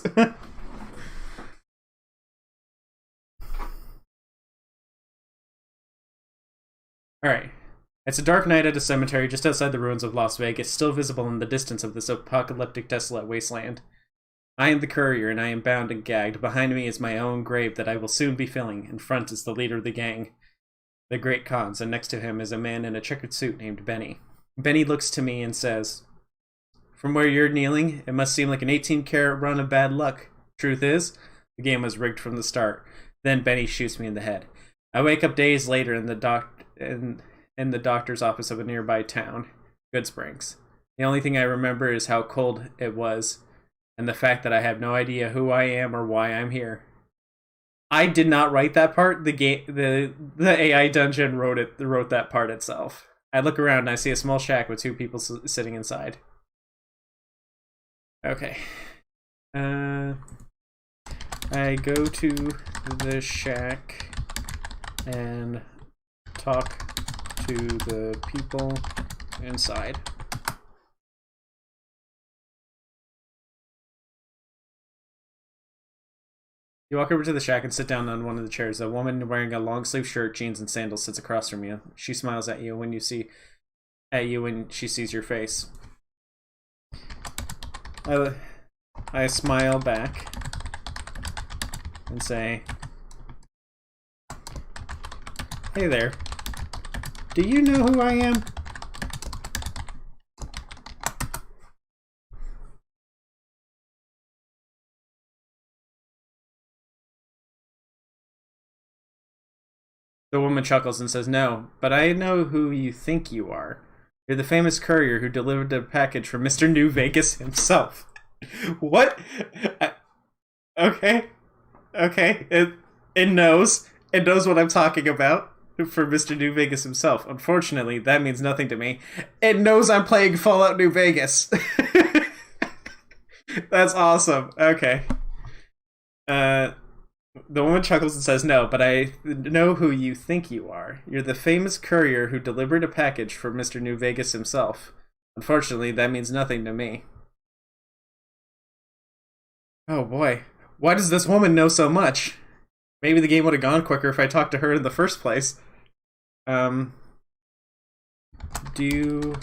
Alright. It's a dark night at a cemetery just outside the ruins of Las Vegas, still visible in the distance of this apocalyptic, desolate wasteland. I am the courier, and I am bound and gagged. Behind me is my own grave that I will soon be filling. In front is the leader of the gang, the Great Khans, and next to him is a man in a checkered suit named Benny. Benny looks to me and says, "From where you're kneeling, it must seem like an 18-karat run of bad luck. Truth is, the game was rigged from the start." Then Benny shoots me in the head. I wake up days later in the doctor's office of a nearby town, Good Springs. The only thing I remember is how cold it was, and the fact that I have no idea who I am or why I'm here. I did not write that part. The AI dungeon wrote that part itself. I look around and I see a small shack with two people sitting inside. Okay. I go to the shack and talk to the people inside. You walk over to the shack and sit down on one of the chairs. A woman wearing a long-sleeve shirt, jeans, and sandals sits across from you. She smiles at you when she sees your face. I smile back and say, "Hey there. Do you know who I am?" The woman chuckles and says, "No, but I know who you think you are. You're the famous courier who delivered a package for Mr. New Vegas himself." What? Okay. It knows. It knows what I'm talking about. for Mr. New Vegas himself. Unfortunately, that means nothing to me. It knows I'm playing Fallout New Vegas. That's awesome. Okay. The woman chuckles and says, "No, but I know who you think you are. You're the famous courier who delivered a package for Mr. New Vegas himself. Unfortunately, that means nothing to me." Oh boy. Why does this woman know so much? Maybe the game would have gone quicker if I talked to her in the first place. Do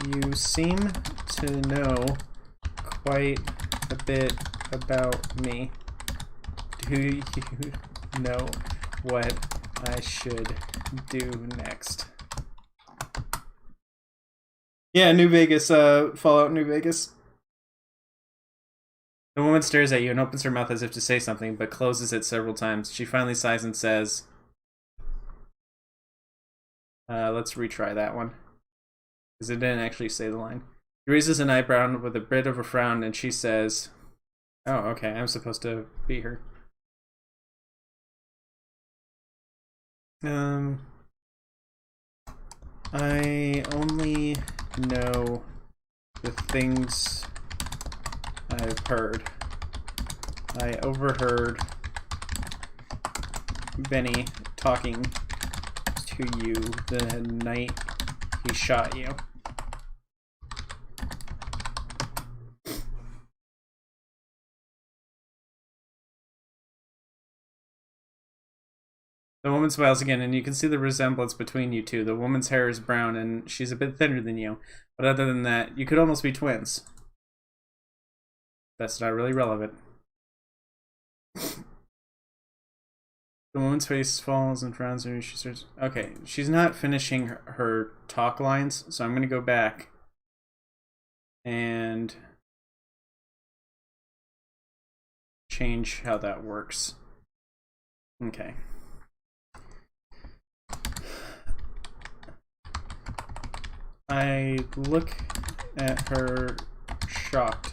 you seem to know quite a bit about me? Do you know what I should do next? Yeah, New Vegas, Fallout New Vegas. The woman stares at you and opens her mouth as if to say something, but closes it several times. She finally sighs and says, let's retry that one. Because it didn't actually say the line. She raises an eyebrow with a bit of a frown, and she says, "Oh, okay, I'm supposed to be her." I only know the things I've heard. I overheard Benny talking to you the night he shot you. The woman smiles again, and you can see the resemblance between you two. The woman's hair is brown, and she's a bit thinner than you. But other than that, you could almost be twins. That's not really relevant. The woman's face falls and frowns, and she starts... Okay, she's not finishing her talk lines, so I'm going to go back and change how that works. Okay. I look at her shocked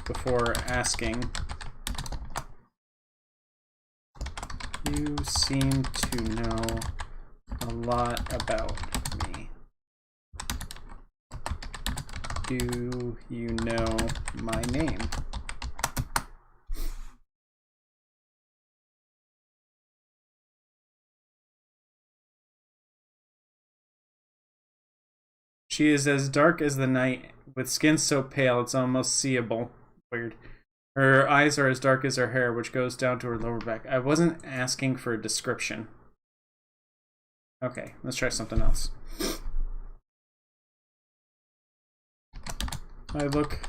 before asking, "You seem to know a lot about me. Do you know my name?" She is as dark as the night, with skin so pale it's almost seeable. Weird. Her eyes are as dark as her hair, which goes down to her lower back. I wasn't asking for a description. Okay, let's try something else. I look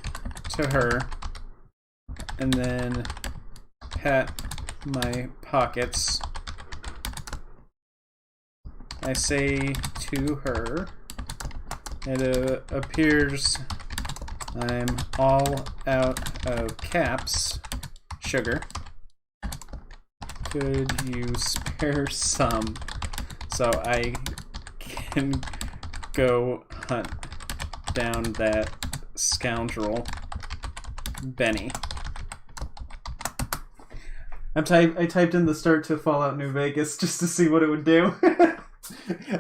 to her and then pat my pockets. I say to her, it appears I'm all out of caps. Sugar. Could you spare some so I can go hunt down that scoundrel, Benny? I typed in the start to Fallout New Vegas just to see what it would do.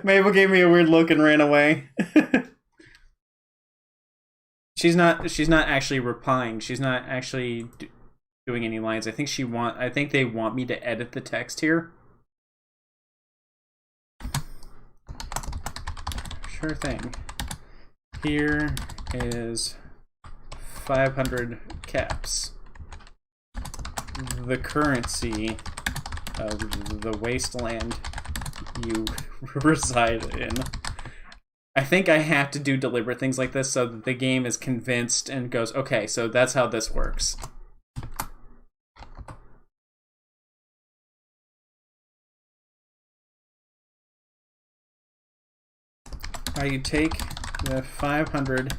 Mabel gave me a weird look and ran away. She's not actually replying. She's not actually doing any lines. I think they want me to edit the text here. Sure thing. Here is 500 caps. The currency of the wasteland you reside in. I think I have to do deliberate things like this so that the game is convinced and goes, okay, so that's how this works. I take the 500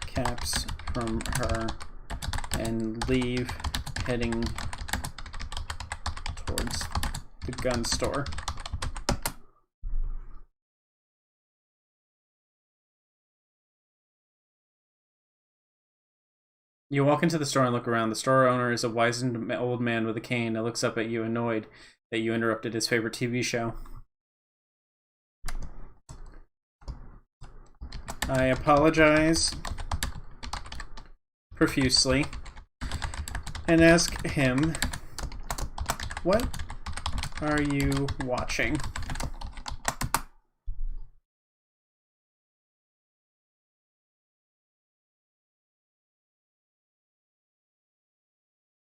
caps from her and leave, heading towards the gun store. You walk into the store and look around. The store owner is a wizened old man with a cane that looks up at you, annoyed that you interrupted his favorite TV show. I apologize profusely and ask him, what are you watching?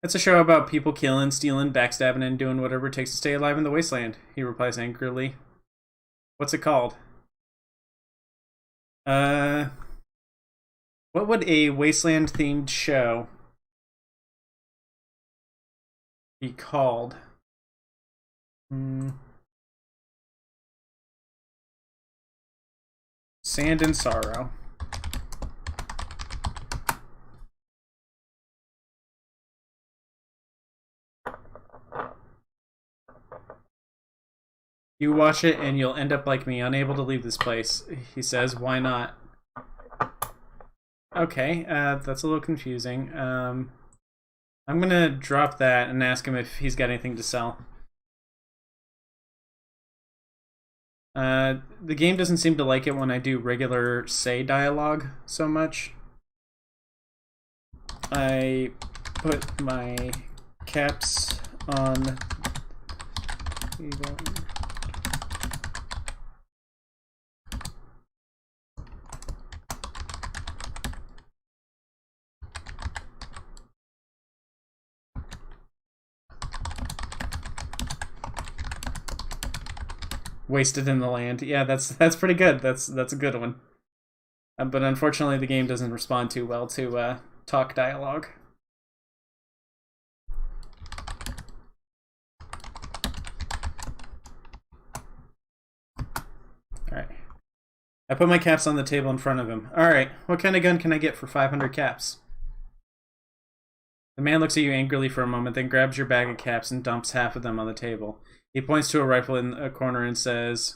It's a show about people killing, stealing, backstabbing, and doing whatever it takes to stay alive in the wasteland, he replies angrily. What's it called? What would a wasteland-themed show be called? Sand and Sorrow. You watch it and you'll end up like me, unable to leave this place, he says. Why not? Okay, that's a little confusing. I'm gonna drop that and ask him if he's got anything to sell. The game doesn't seem to like it when I do regular say dialogue so much. I put my caps on. Wasted in the Land. Yeah, that's pretty good. That's a good one. But unfortunately, the game doesn't respond too well to talk dialogue. Alright. I put my caps on the table in front of him. Alright, what kind of gun can I get for 500 caps? The man looks at you angrily for a moment, then grabs your bag of caps and dumps half of them on the table. He points to a rifle in a corner and says,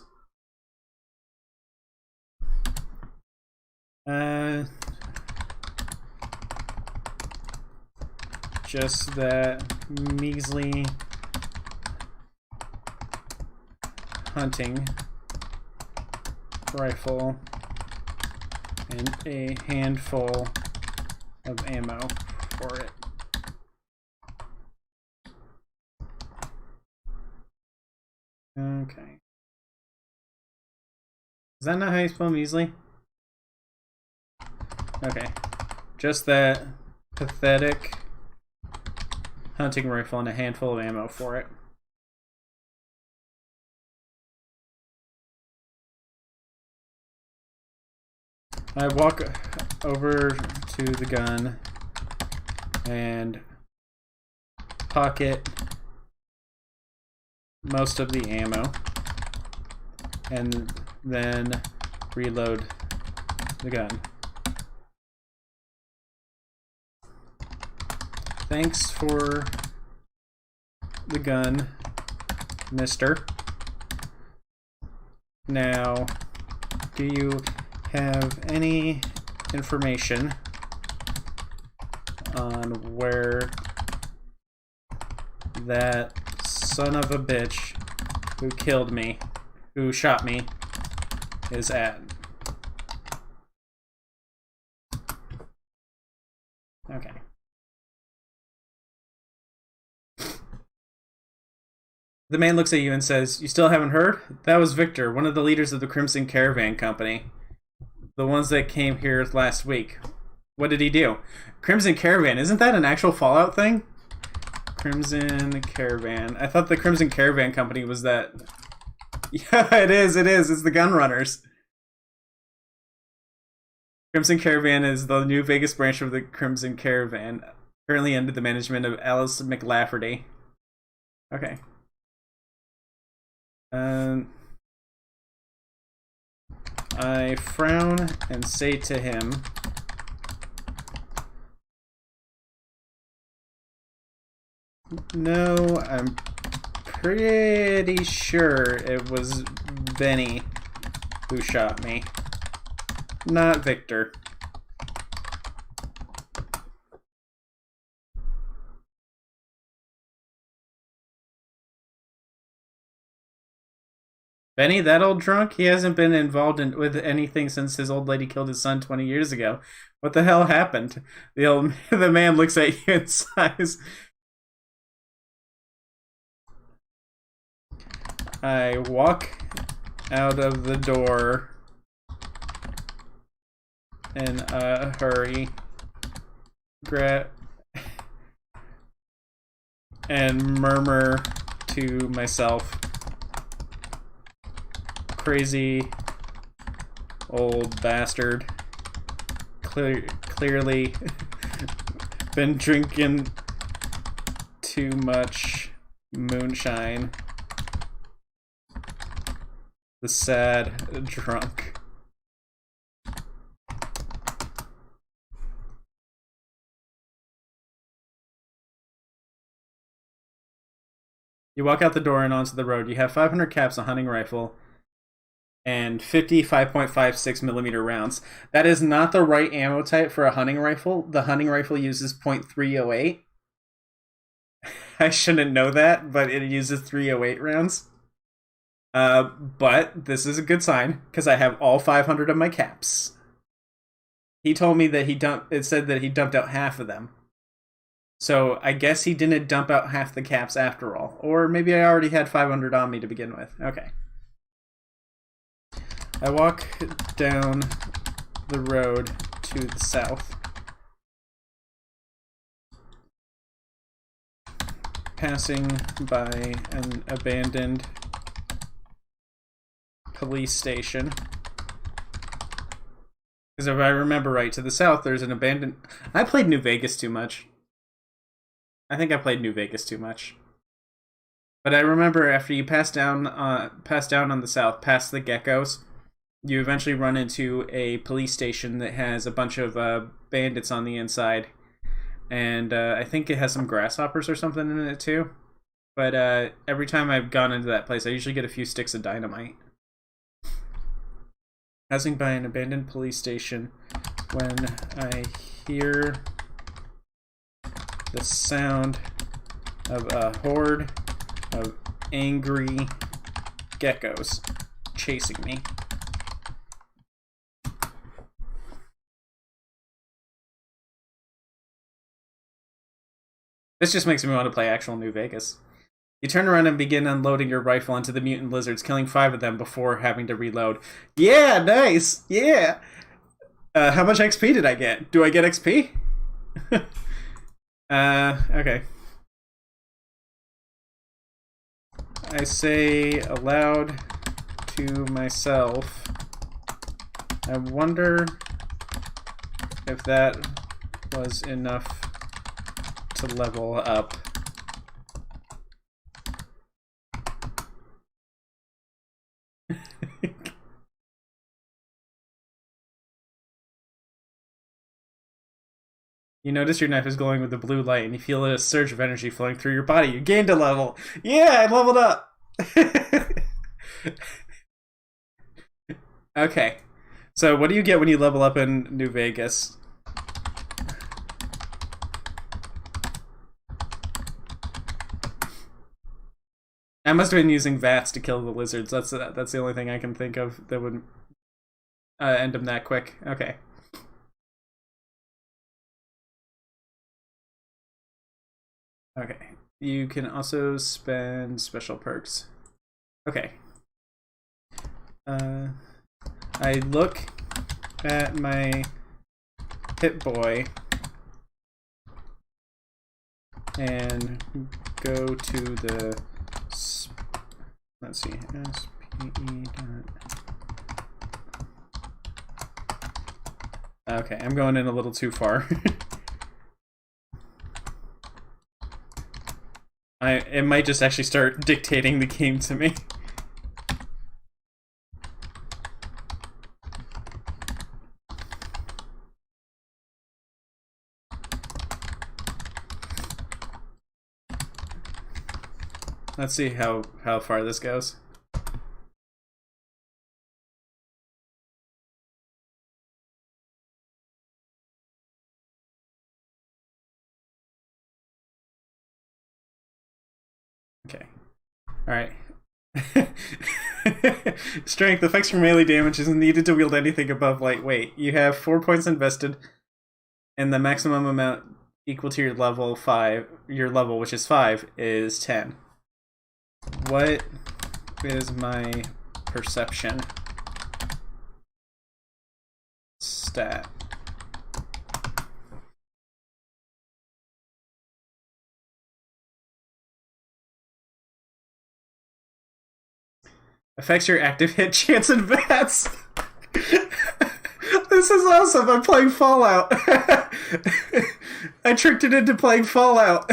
just that measly hunting rifle and a handful of ammo for it. Okay. Is that not how you spell measly? Okay. Just that pathetic hunting rifle and a handful of ammo for it. I walk over to the gun and pocket most of the ammo and then reload the gun. Thanks for the gun, mister. Now, do you have any information on where that son of a bitch who killed me, who shot me, is at? Okay. The man looks at you and says, "You still haven't heard? That was Victor, one of the leaders of the Crimson Caravan Company. The ones that came here last week. What did he do?" Crimson Caravan, isn't that an actual Fallout thing? Crimson Caravan. I thought the Crimson Caravan Company was that. Yeah, it is. It's the Gun Runners. Crimson Caravan is the New Vegas branch of the Crimson Caravan, currently under the management of Alice McLafferty. Okay. I frown and say to him, "No, I'm pretty sure it was Benny who shot me, not Victor." Benny, that old drunk? He hasn't been involved with anything since his old lady killed his son 20 years ago. What the hell happened? The man looks at you and sighs. I walk out of the door in a hurry. And murmur to myself, crazy old bastard. Clearly been drinking too much moonshine. The sad drunk. You walk out the door and onto the road. You have 500 caps, a hunting rifle, and 50 5.56 millimeter rounds. That is not the right ammo type for a hunting rifle. The hunting rifle uses .308. I shouldn't know that, but it uses 308 rounds. But this is a good sign because I have all 500 of my caps. He told me that it said that he dumped out half of them. So I guess he didn't dump out half the caps after all. Or maybe I already had 500 on me to begin with. Okay. I walk down the road to the south. Passing by an abandoned police station. Because if I remember right, to the south there's an abandoned... I played New Vegas too much. I think I played New Vegas too much. But I remember after you pass down on the south, past the geckos, you eventually run into a police station that has a bunch of bandits on the inside. And I think it has some grasshoppers or something in it too. But every time I've gone into that place, I usually get a few sticks of dynamite. Passing by an abandoned police station, when I hear the sound of a horde of angry geckos chasing me. This just makes me want to play actual New Vegas. You turn around and begin unloading your rifle into the mutant lizards, killing 5 of them before having to reload. Yeah, nice! Yeah! How much XP did I get? Do I get XP? Okay. I say aloud to myself, I wonder if that was enough to level up. You notice your knife is glowing with the blue light, and you feel a surge of energy flowing through your body. You gained a level. Yeah, I leveled up. Okay. So what do you get when you level up in New Vegas? I must have been using VATS to kill the lizards. That's the only thing I can think of that would end them that quick. Okay. Okay. You can also spend special perks. Okay. I look at my Hit-Boy and go to the let's see, SPE dot. Okay, I'm going in a little too far. It might just actually start dictating the game to me. Let's see how far this goes. Okay. All right. Strength. Effects for melee damage isn't needed to wield anything above lightweight. You have 4 points invested, and the maximum amount equal to your level 5, your level, which is 5, is 10. What is my perception stat? Affects your active hit chance and VATS. This is awesome. I'm playing Fallout. I tricked it into playing Fallout.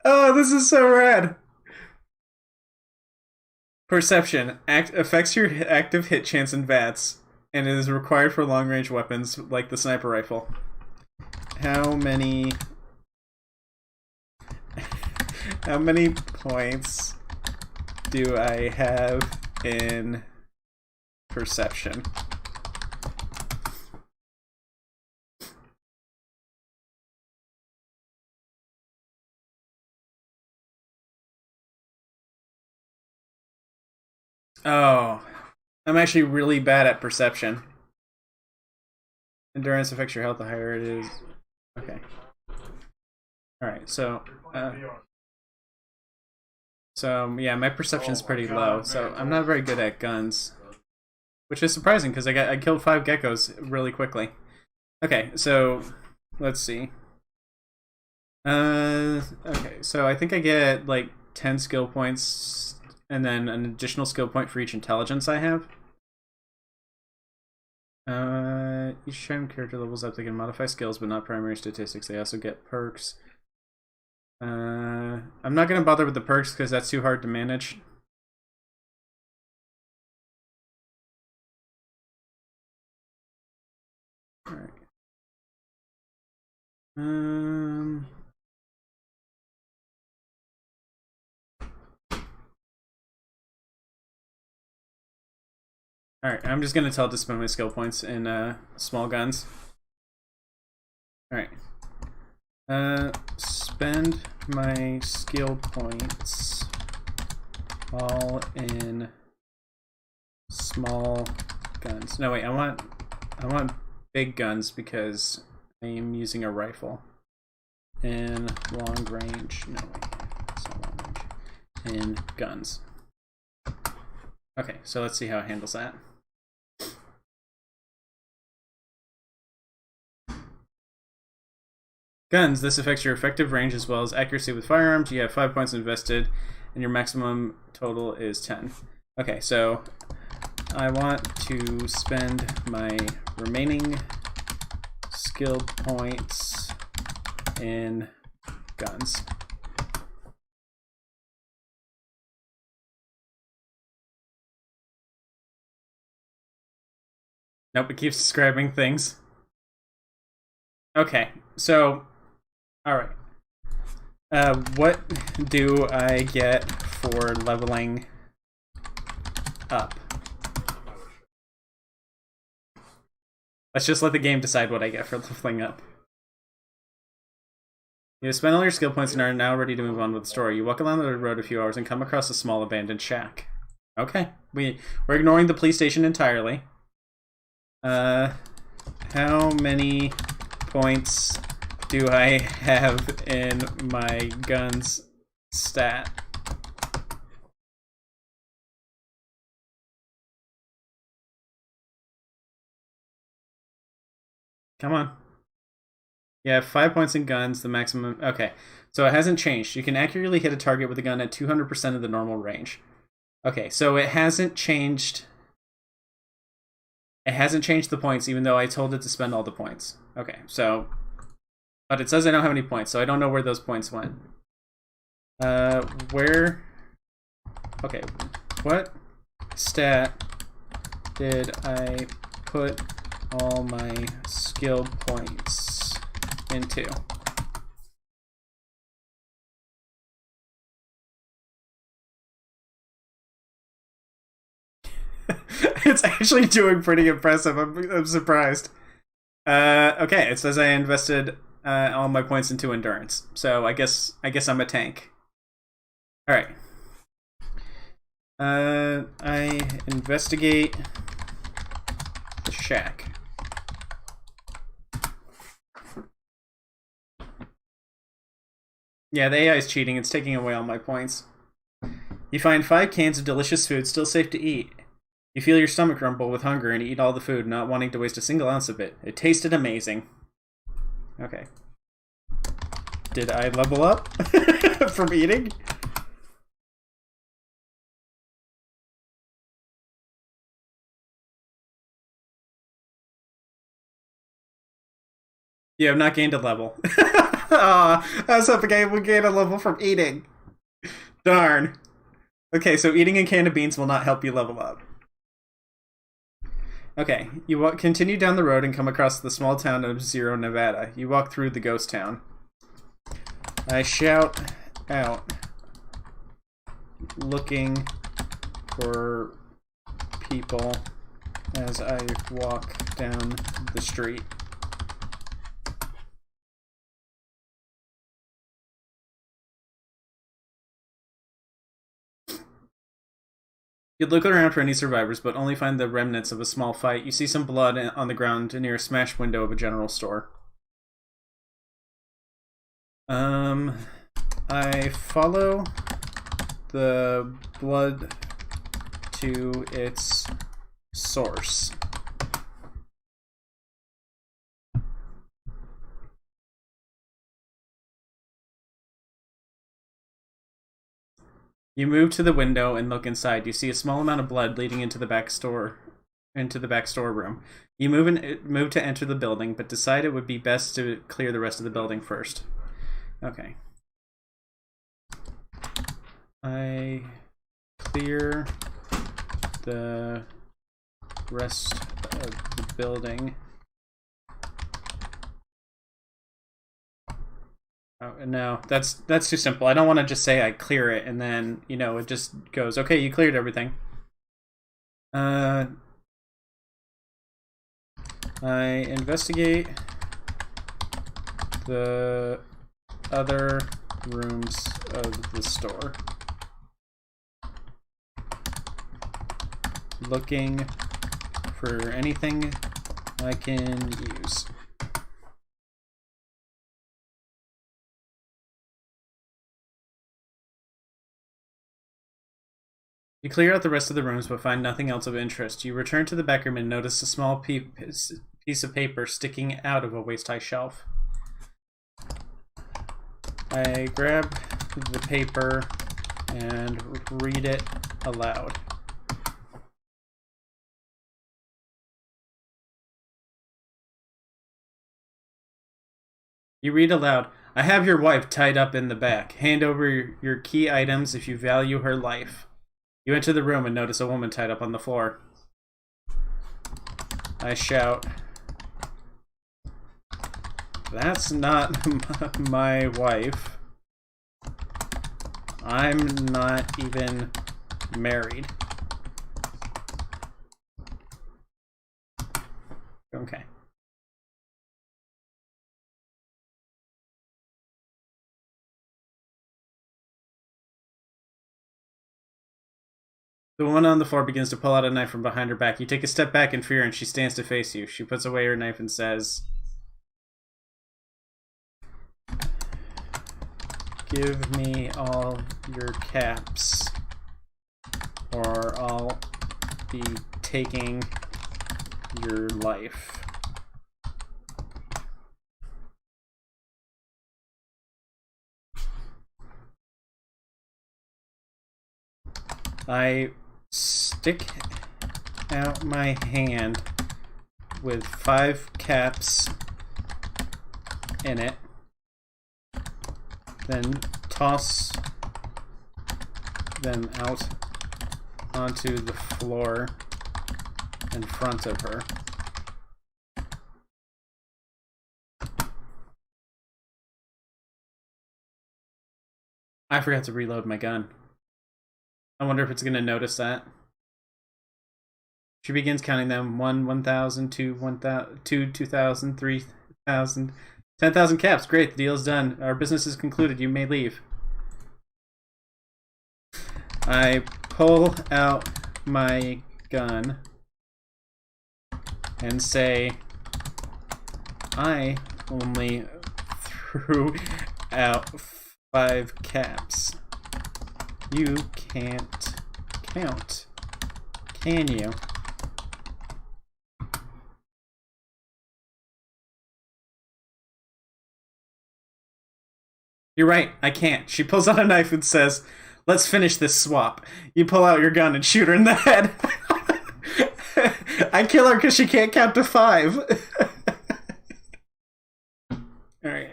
Oh, this is so rad. Perception affects your active hit chance and VATS, and it is required for long-range weapons like the sniper rifle. How many points do I have in perception? Oh, I'm actually really bad at perception. Endurance affects your health the higher it is. Okay. Alright, so yeah, my perception's pretty low, so I'm not very good at guns. Which is surprising, because I killed 5 geckos really quickly. Okay, so let's see. Okay, so I think I get like 10 skill points, and then an additional skill point for each intelligence I have. Each time character levels up, they can modify skills, but not primary statistics. They also get perks. I'm not gonna bother with the perks because that's too hard to manage. Alright. Alright, I'm just gonna tell it to spend my skill points in small guns. Alright. Spend my skill points all in small guns. No, wait, I want big guns because I am using a rifle. In long range. No, wait. It's not long range. In guns. Okay, so let's see how it handles that. Guns. This affects your effective range as well as accuracy with firearms. You have 5 points invested, and your maximum total is 10. Okay, so I want to spend my remaining skill points in guns. Nope, it keeps describing things. Okay, so alright. What do I get for leveling up? Let's just let the game decide what I get for leveling up. You have spent all your skill points and are now ready to move on with the story. You walk along the road a few hours and come across a small abandoned shack. Okay, we're ignoring the police station entirely. How many points do I have in my guns stat? Come on. You have 5 points in guns, the maximum. Okay, so it hasn't changed. You can accurately hit a target with a gun at 200% of the normal range. Okay, so it hasn't changed. It hasn't changed the points, even though I told it to spend all the points. Okay, so. But it says I don't have any points, so I don't know where those points went. Where. Okay, what stat did I put all my skill points into? It's actually doing pretty impressive. I'm surprised. Okay, it says I invested all my points into endurance, so I guess I'm a tank. All right. I investigate the shack. Yeah, the AI is cheating. It's taking away all my points. You find 5 cans of delicious food, still safe to eat. You feel your stomach rumble with hunger and eat all the food, not wanting to waste a single ounce of it. It tasted amazing. Okay. Did I level up from eating? You have not gained a level. I was hoping I would gain a level from eating. Darn. Okay, so eating a can of beans will not help you level up. Okay, you continue down the road and come across the small town of Zero, Nevada. You walk through the ghost town. I shout out, looking for people as I walk down the street. You look around for any survivors, but only find the remnants of a small fight. You see some blood on the ground near a smashed window of a general store. I follow the blood to its source. You move to the window and look inside. You see a small amount of blood leading into the back storeroom. You move to enter the building, but decide it would be best to clear the rest of the building first. Okay. I clear the rest of the building. Oh, no, that's too simple. I don't want to just say I clear it and then, you know, it just goes, okay, you cleared everything. I investigate the other rooms of the store. Looking for anything I can use. You clear out the rest of the rooms but find nothing else of interest. You return to the back room and notice a small piece of paper sticking out of a waist-high shelf. I grab the paper and read it aloud. You read aloud, I have your wife tied up in the back. Hand over your key items if you value her life. You enter the room and notice a woman tied up on the floor. I shout, that's not my wife. I'm not even married. Okay. The woman on the floor begins to pull out a knife from behind her back. You take a step back in fear and she stands to face you. She puts away her knife and says, give me all your caps or I'll be taking your life. I stick out my hand with 5 caps in it, then toss them out onto the floor in front of her. I forgot to reload my gun. I wonder if it's going to notice that. She begins counting them. 1, 1,000, 2, 1,000, 2, 2,000, 3,000, 10,000 caps. Great, the deal is done. Our business is concluded. You may leave. I pull out my gun and say, I only threw out 5 caps. You can't count, can you? You're right, I can't. She pulls out a knife and says, let's finish this swap. You pull out your gun and shoot her in the head. I kill her because she can't count to 5. Alright.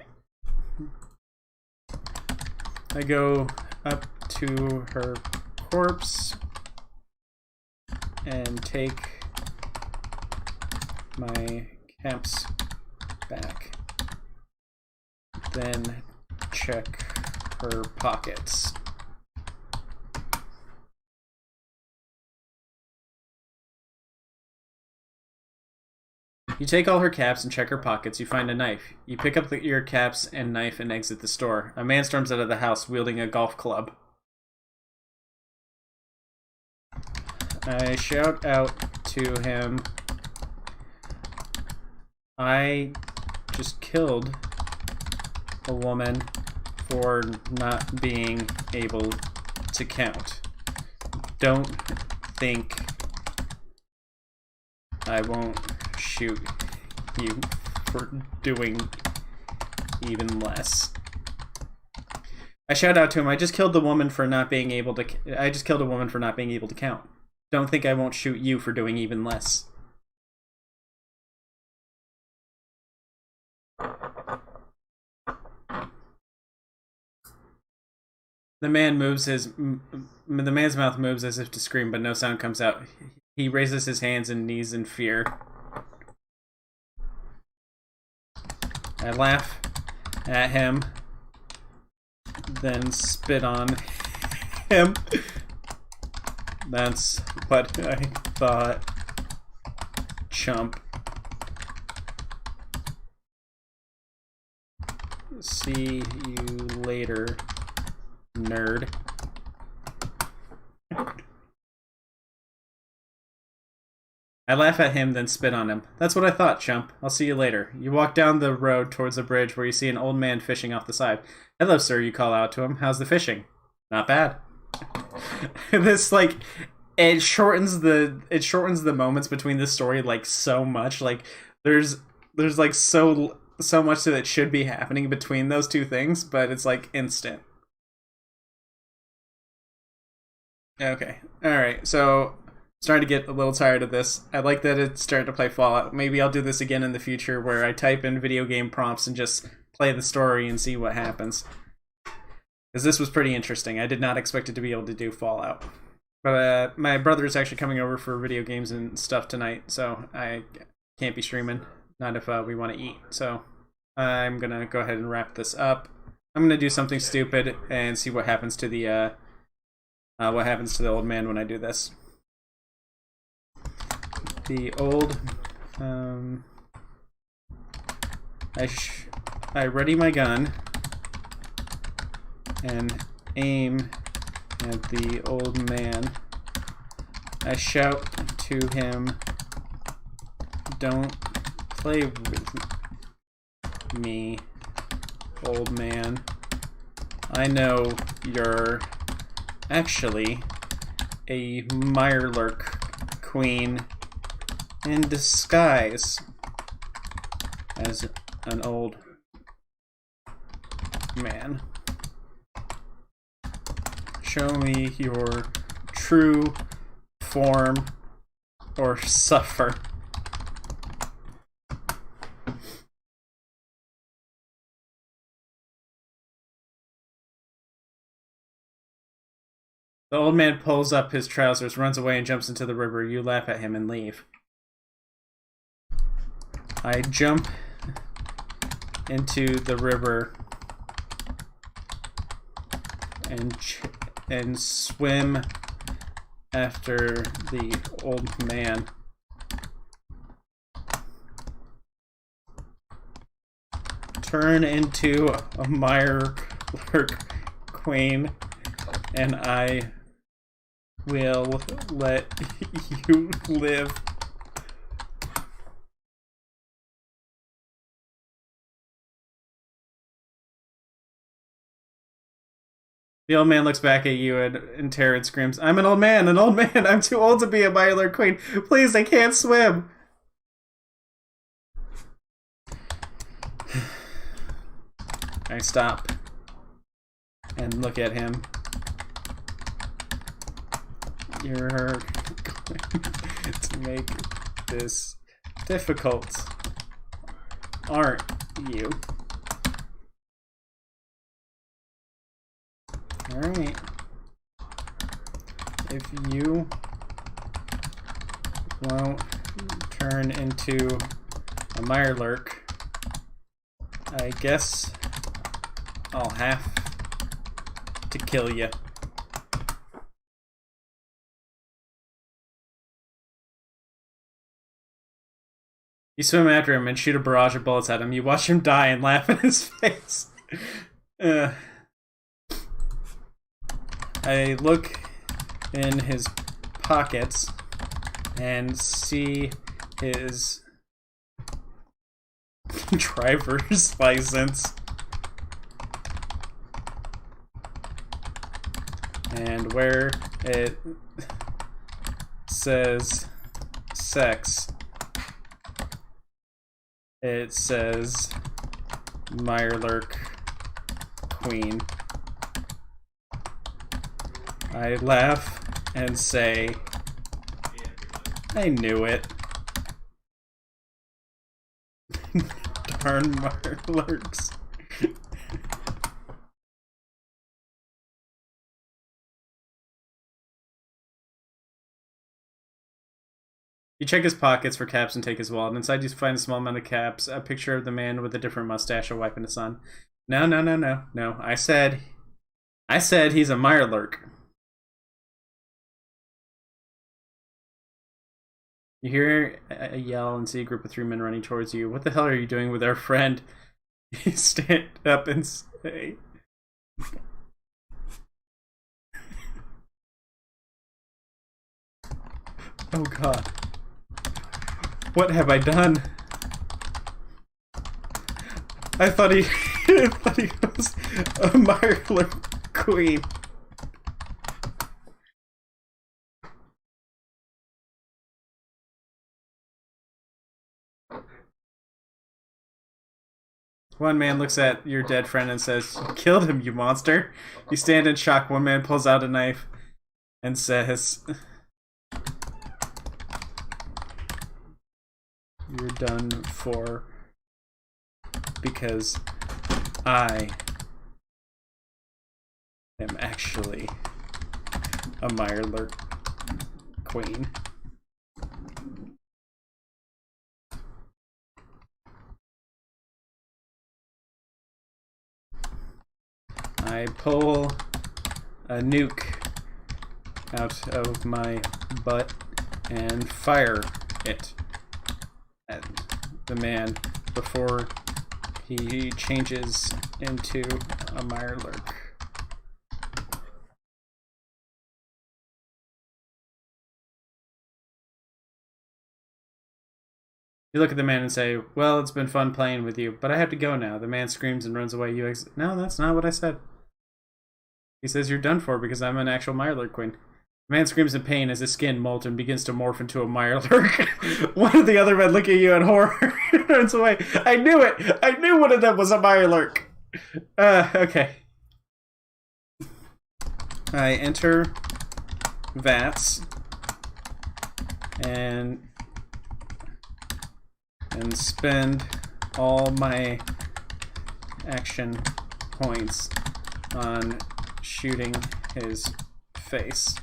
I go up to her corpse and take my caps back. Then check her pockets. You take all her caps and check her pockets. You find a knife. You pick up your caps and knife and exit the store. A man storms out of the house wielding a golf club. I shout out to him, I just killed a woman for not being able to count. Don't think I won't shoot you for doing even less. I shout out to him, I just killed a woman for not being able to count. Don't think I won't shoot you for doing even less. The man's mouth moves as if to scream, but no sound comes out. He raises his hands and knees in fear. I laugh at him, then spit on him. That's what I thought, chump. See you later, nerd. I laugh at him, then spit on him. That's what I thought, chump. I'll see you later. You walk down the road towards a bridge where you see an old man fishing off the side. Hello, sir, you call out to him. How's the fishing? Not bad. This, like, it shortens the moments between this story, like, so much. Like, there's like so much that should be happening between those two things, but it's like instant. Okay. Alright, so starting to get a little tired of this. I like that it's starting to play Fallout. Maybe I'll do this again in the future where I type in video game prompts and just play the story and see what happens. Because this was pretty interesting. I did not expect it to be able to do Fallout. But my brother is actually coming over for video games and stuff tonight, so I can't be streaming. Not if we want to eat. So I'm going to go ahead and wrap this up. I'm going to do something stupid and see what happens to the old man when I do this. The old, I ready my gun and aim at the old man. I shout to him, don't play with me, old man. I know you're actually a Mirelurk queen in disguise as an old man. Show me your true form or suffer. The old man pulls up his trousers, runs away, and jumps into the river. You laugh at him and leave. I jump into the river and swim after the old man. Turn into a Mirelurk queen, and I will let you live. The old man looks back at you and in terror and screams, I'm an old man, an old man. I'm too old to be a Mirelurk queen. Please, I can't swim. I stop and look at him. You're going to make this difficult, aren't you? Alright. If you won't turn into a Mirelurk, I guess I'll have to kill you. You swim after him and shoot a barrage of bullets at him. You watch him die and laugh in his face. I look in his pockets and see his driver's license. And where it says sex, it says Mirelurk Queen. I laugh and say, I knew it. Darn Mirelurks. You check his pockets for caps and take his wallet. Inside you find a small amount of caps, a picture of the man with a different mustache, a wife and a son. No. I said he's a Mirelurk. You hear a yell and see a group of 3 men running towards you. What the hell are you doing with our friend? You stand up and say... Oh god. What have I done? I thought he was a Mirelurk queen. One man looks at your dead friend and says, "You killed him, you monster." You stand in shock. One man pulls out a knife and says, "You're done for because I am actually a Mirelurk queen." I pull a nuke out of my butt and fire it at the man before he changes into a Mirelurk. You look at the man and say, "Well, it's been fun playing with you, but I have to go now." The man screams and runs away. You No, that's not what I said. He says, "You're done for because I'm an actual Mirelurk queen." The man screams in pain as his skin molts and begins to morph into a Mirelurk. One of the other men look at you in horror and runs away. I knew it! I knew one of them was a Mirelurk! Okay. I enter VATS and spend all my action points on shooting his face.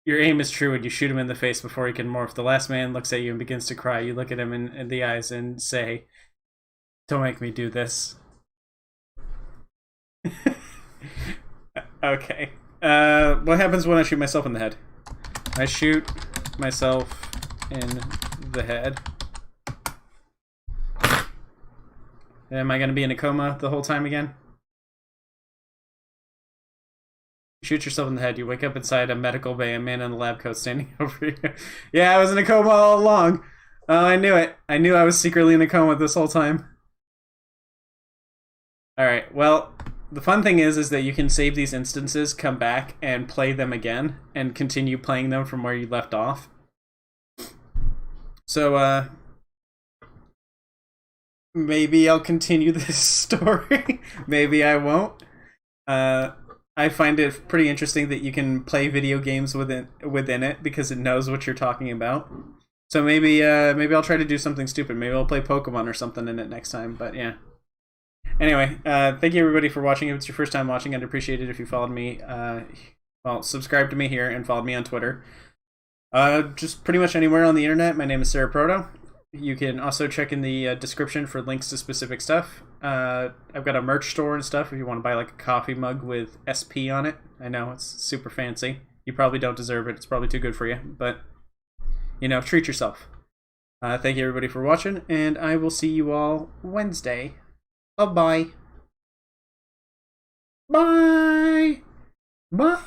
Your aim is true and you shoot him in the face before he can morph. The last man looks at you and begins to cry. You look at him in the eyes and say, "Don't make me do this." Okay. What happens when I shoot myself in the head? I shoot myself in the head. Am I going to be in a coma the whole time again? Shoot yourself in the head. You wake up inside a medical bay, a man in a lab coat standing over you. Yeah, I was in a coma all along. Oh, I knew it. I knew I was secretly in a coma this whole time. Alright, well, the fun thing is that you can save these instances, come back, and play them again, and continue playing them from where you left off. So, maybe I'll continue this story. Maybe I won't. I find it pretty interesting that you can play video games within it because it knows what you're talking about. So maybe I'll try to do something stupid. Maybe I'll play Pokemon or something in it next time. But yeah. Anyway, thank you everybody for watching. If it's your first time watching, I'd appreciate it if you followed me. Well, subscribe to me here and follow me on Twitter. Just pretty much anywhere on the internet. My name is Sera Proto. You can also check in the description for links to specific stuff. I've got a merch store and stuff if you want to buy like a coffee mug with SP on it. I know, it's super fancy. You probably don't deserve it. It's probably too good for you. But, you know, treat yourself. Thank you everybody for watching, and I will see you all Wednesday. Bye-bye. Bye! Bye!